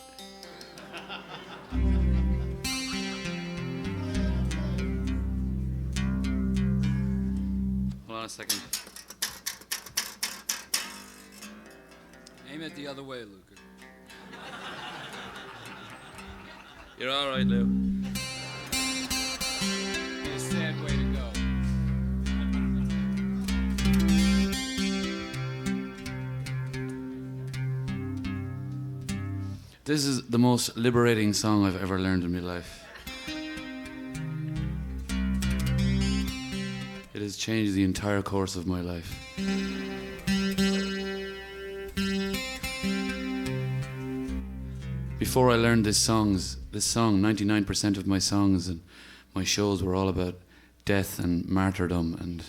C: Hold on a second.
H: Aim it the other way, Luka.
C: You're all right, Lou.
H: Be a sad way to go.
C: This is the most liberating song I've ever learned in my life. It has changed the entire course of my life. Before I learned this song, 99% of my songs and my shows were all about death and martyrdom, and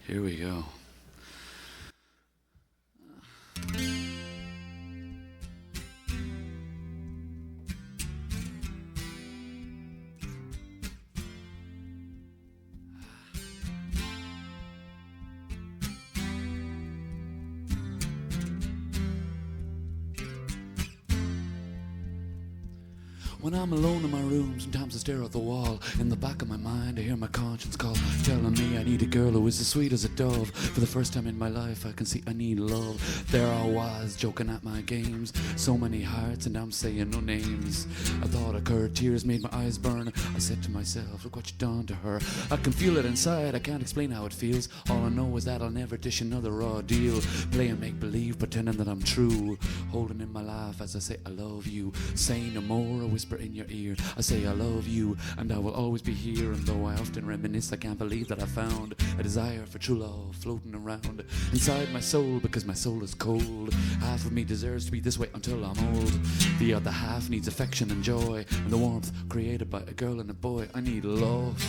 C: here we go. When I'm alone in my room, sometimes I stare at the wall. In the back of my mind, I hear my conscience call, telling me I need a girl who is as sweet as a dove. For the first time in my life, I can see I need love. There I was, joking at my games. So many hearts, and I'm saying no names. A thought occurred, tears made my eyes burn. I said to myself, look what you've done to her. I can feel it inside, I can't explain how it feels. All I know is that I'll never dish another raw deal. Playing make-believe, pretending that I'm true. Holding in my laugh as I say I love you. Saying no more, a whisper in your ear. I say I love you, and I will always be here. And though I often reminisce, I can't believe that I found a desire for true love floating around inside my soul, because my soul is cold. Half of me deserves to be this way until I'm old. The other half needs affection and joy, and the warmth created by a girl and a boy. I need love.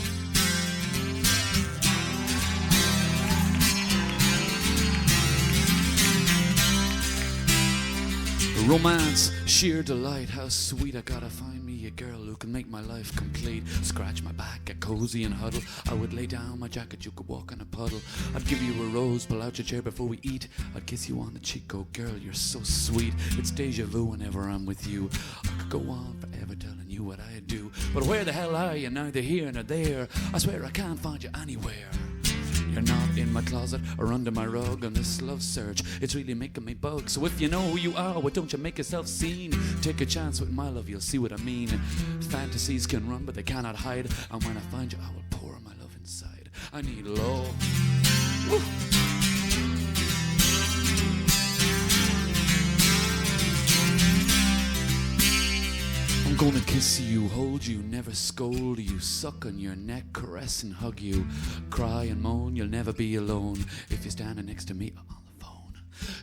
C: Romance, sheer delight, how sweet. I gotta find me a girl who can make my life complete. Scratch my back, get cozy and huddle. I would lay down my jacket, you could walk in a puddle. I'd give you a rose, pull out your chair before we eat. I'd kiss you on the cheek, oh girl, you're so sweet. It's deja vu whenever I'm with you. I could go on forever telling you what I do. But where the hell are you, neither here nor there? I swear I can't find you anywhere. You're not in my closet or under my rug on this love search. It's really making me bug. So if you know who you are, why don't you make yourself seen? Take a chance with my love, you'll see what I mean. Fantasies can run, but they cannot hide. And when I find you, I will pour my love inside. I need love. Woo. I'm gonna kiss you, hold you, never scold you, suck on your neck, caress and hug you, cry and moan, you'll never be alone if you're standing next to me on the phone.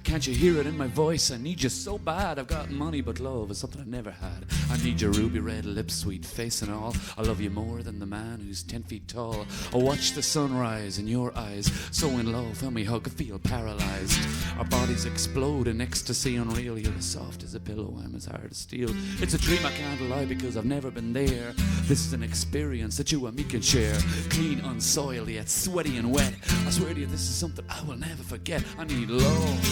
C: Can't you hear it in my voice? I need you so bad. I've got money, but love is something I never had. I need your ruby red lips, sweet face and all. I love you more than the man who's 10 feet tall. I watch the sunrise in your eyes, so in love, when we hug, I feel paralyzed. Our bodies explode in ecstasy unreal. You're as soft as a pillow, I'm as hard as steel. It's a dream I can't lie because I've never been there. This is an experience that you and me can share. Clean, unsoiled, yet sweaty and wet. I swear to you, this is something I will never forget. I need love.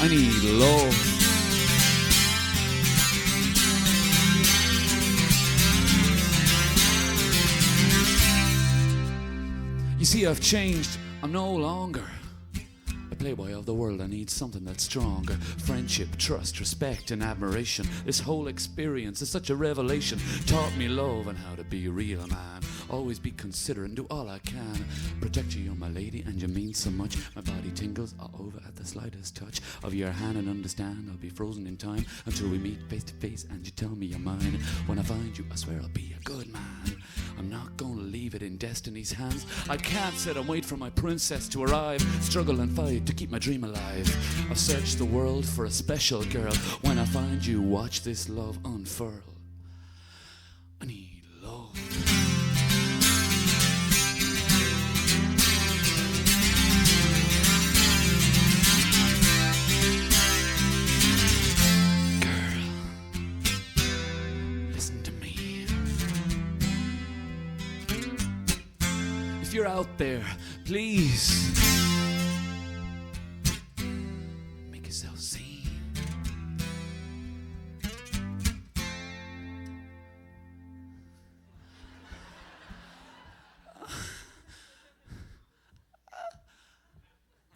C: I need love. You see, I've changed. I'm no longer a playboy of the world. I need something that's stronger. Friendship, trust, respect, and admiration. This whole experience is such a revelation. Taught me love and how to be a real man. Always be considerate and do all I can. Protect you, you're my lady, and you mean so much. My body tingles all over at the slightest touch of your hand, and understand I'll be frozen in time until we meet face to face and you tell me you're mine. When I find you, I swear I'll be a good man. I'm not gonna leave it in destiny's hands. I can't sit and wait for my princess to arrive. Struggle and fight to keep my dream alive. I've searched the world for a special girl. When I find you, watch this love unfurl. I need love. If you're out there, please make yourself seen.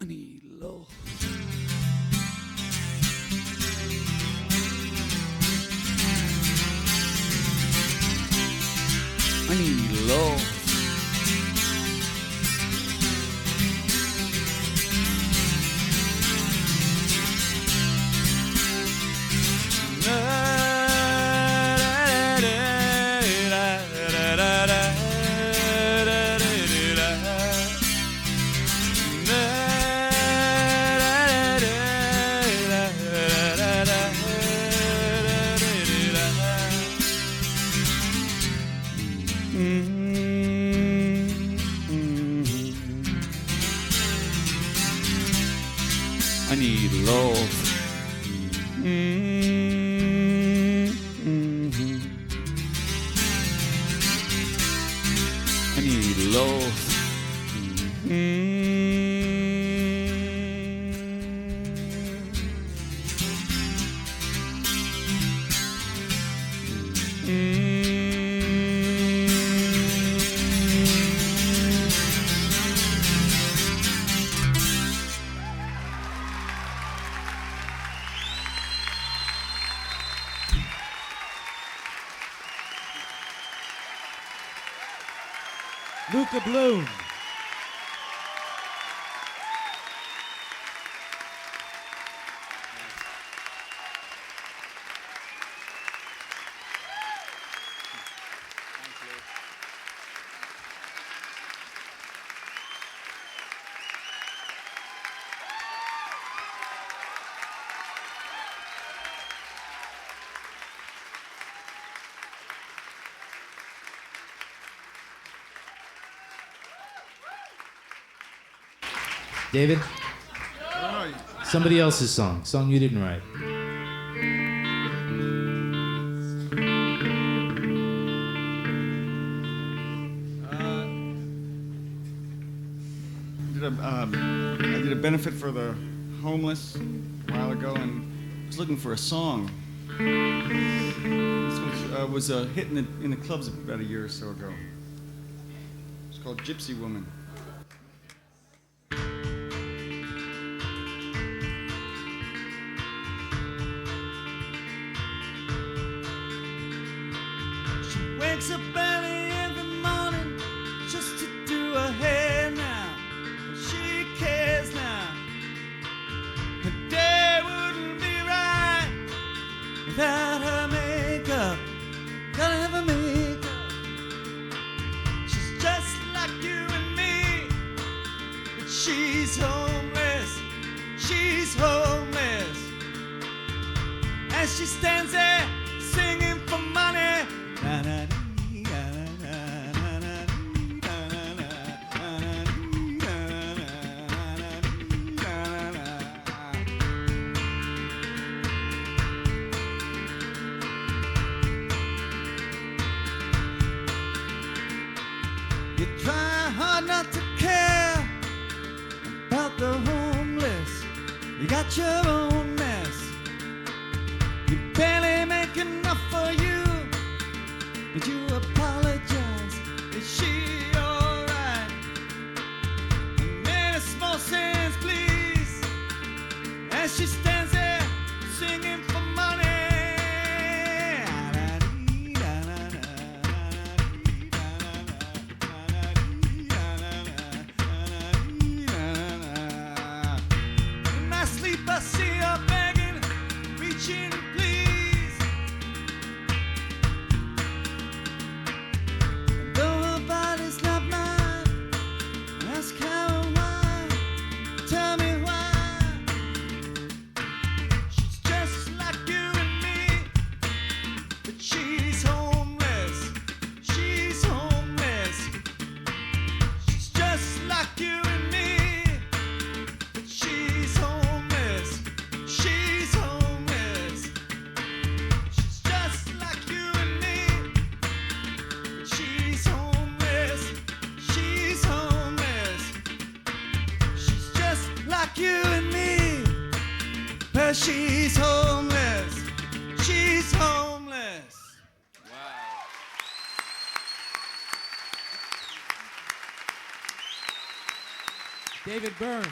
C: I need love. I need love. I need love. I need love.
A: Luka Bloom.
B: David? Somebody else's song you didn't write.
G: I did a benefit for the homeless a while ago and was looking for a song. This was a hit in the clubs about a year or so ago. It's called Gypsy Woman.
D: She wakes up early every morning just to do her hair now. But she cares now. Her day wouldn't be right without her makeup. Gotta have her makeup. She's just like you and me, but she's homeless. She's homeless. As she stands there singing for money. You try hard not to care about the homeless. You got your own mess. You barely make enough for you, but you apologize. Is she alright? Many small sins, please, as she stands there singing for money. In my sleep I see her begging, reaching, please. And though her body's not mine, ask her why. Tell me why. She's just like you and me, but she's homeless. She's homeless. She's just like you and me, but she's homeless. She's homeless. She's just like you and me, but she's homeless. She's homeless. She's just like you and me, but she's homeless. She's homeless.
B: David Byrne.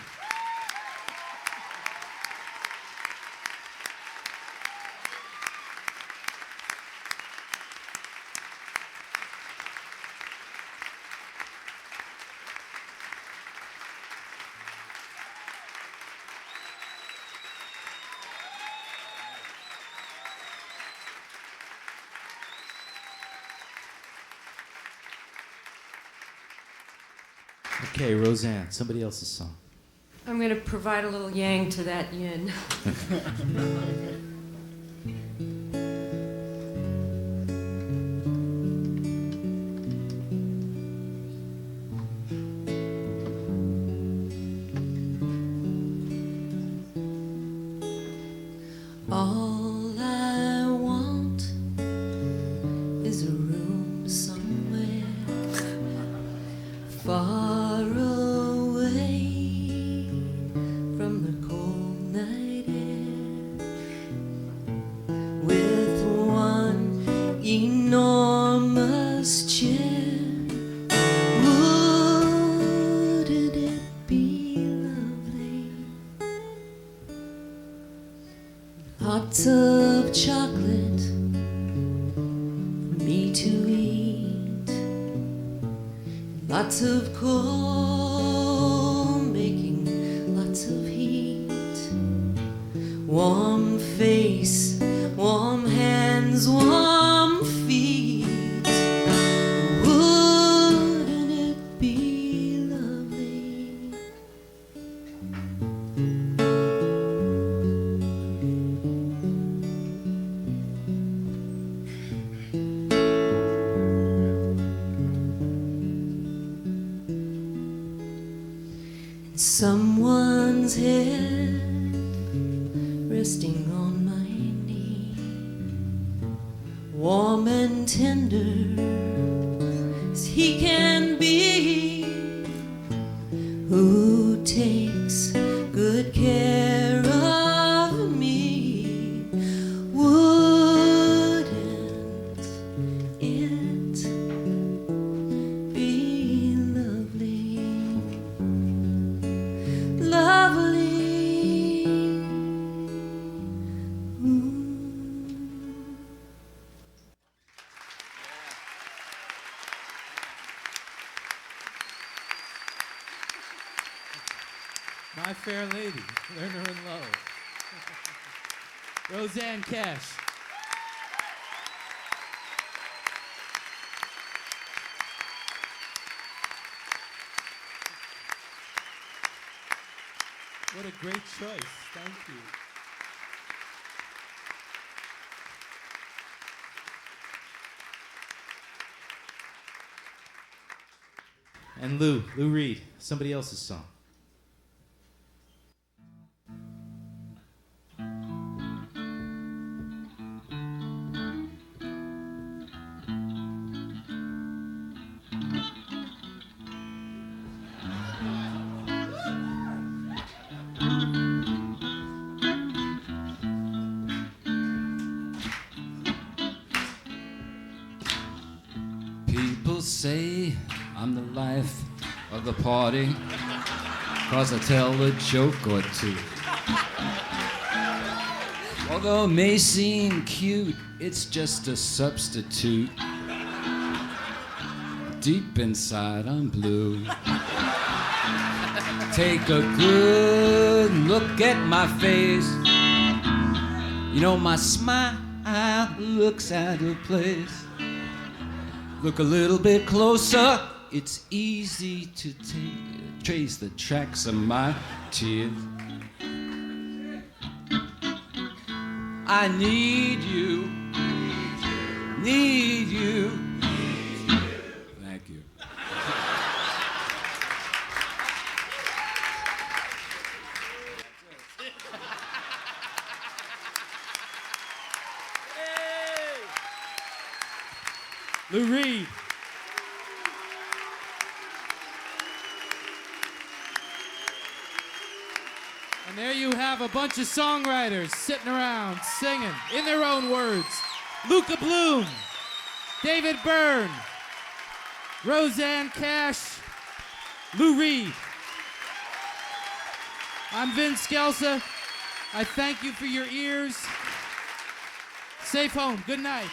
B: Okay, Rosanne, somebody else's song.
E: I'm going to provide a little yang to that yin.
F: All I want is a room somewhere far away from the cold night air, with one enormous chair. Wouldn't it be lovely? Lots of chocolate for me to eat, lots of coal making lots of heat, warm face, warm hands, warm feet. Wouldn't it be lovely? Someone's head resting on my knee, warm and tender as he can be, who takes good care of me. Wouldn't it be lovely? Lovely.
B: My Fair Lady, Learn Her in Love. Rosanne Cash. What a great choice. Thank you. And Lou Reed, somebody else's song.
H: People say I'm the life of the party, 'cause I tell a joke or two. Although it may seem cute, it's just a substitute. Deep inside, I'm blue. Take a good look at my face. You know, my smile looks out of place. Look a little bit closer, it's easy to trace the tracks of my tears. I need you, need you. Thank you.
B: Lou Reed. And there you have a bunch of songwriters sitting around singing in their own words. Luka Bloom, David Byrne, Rosanne Cash, Lou Reed. I'm Vince Scelsa. I thank you for your ears. Safe home. Good night.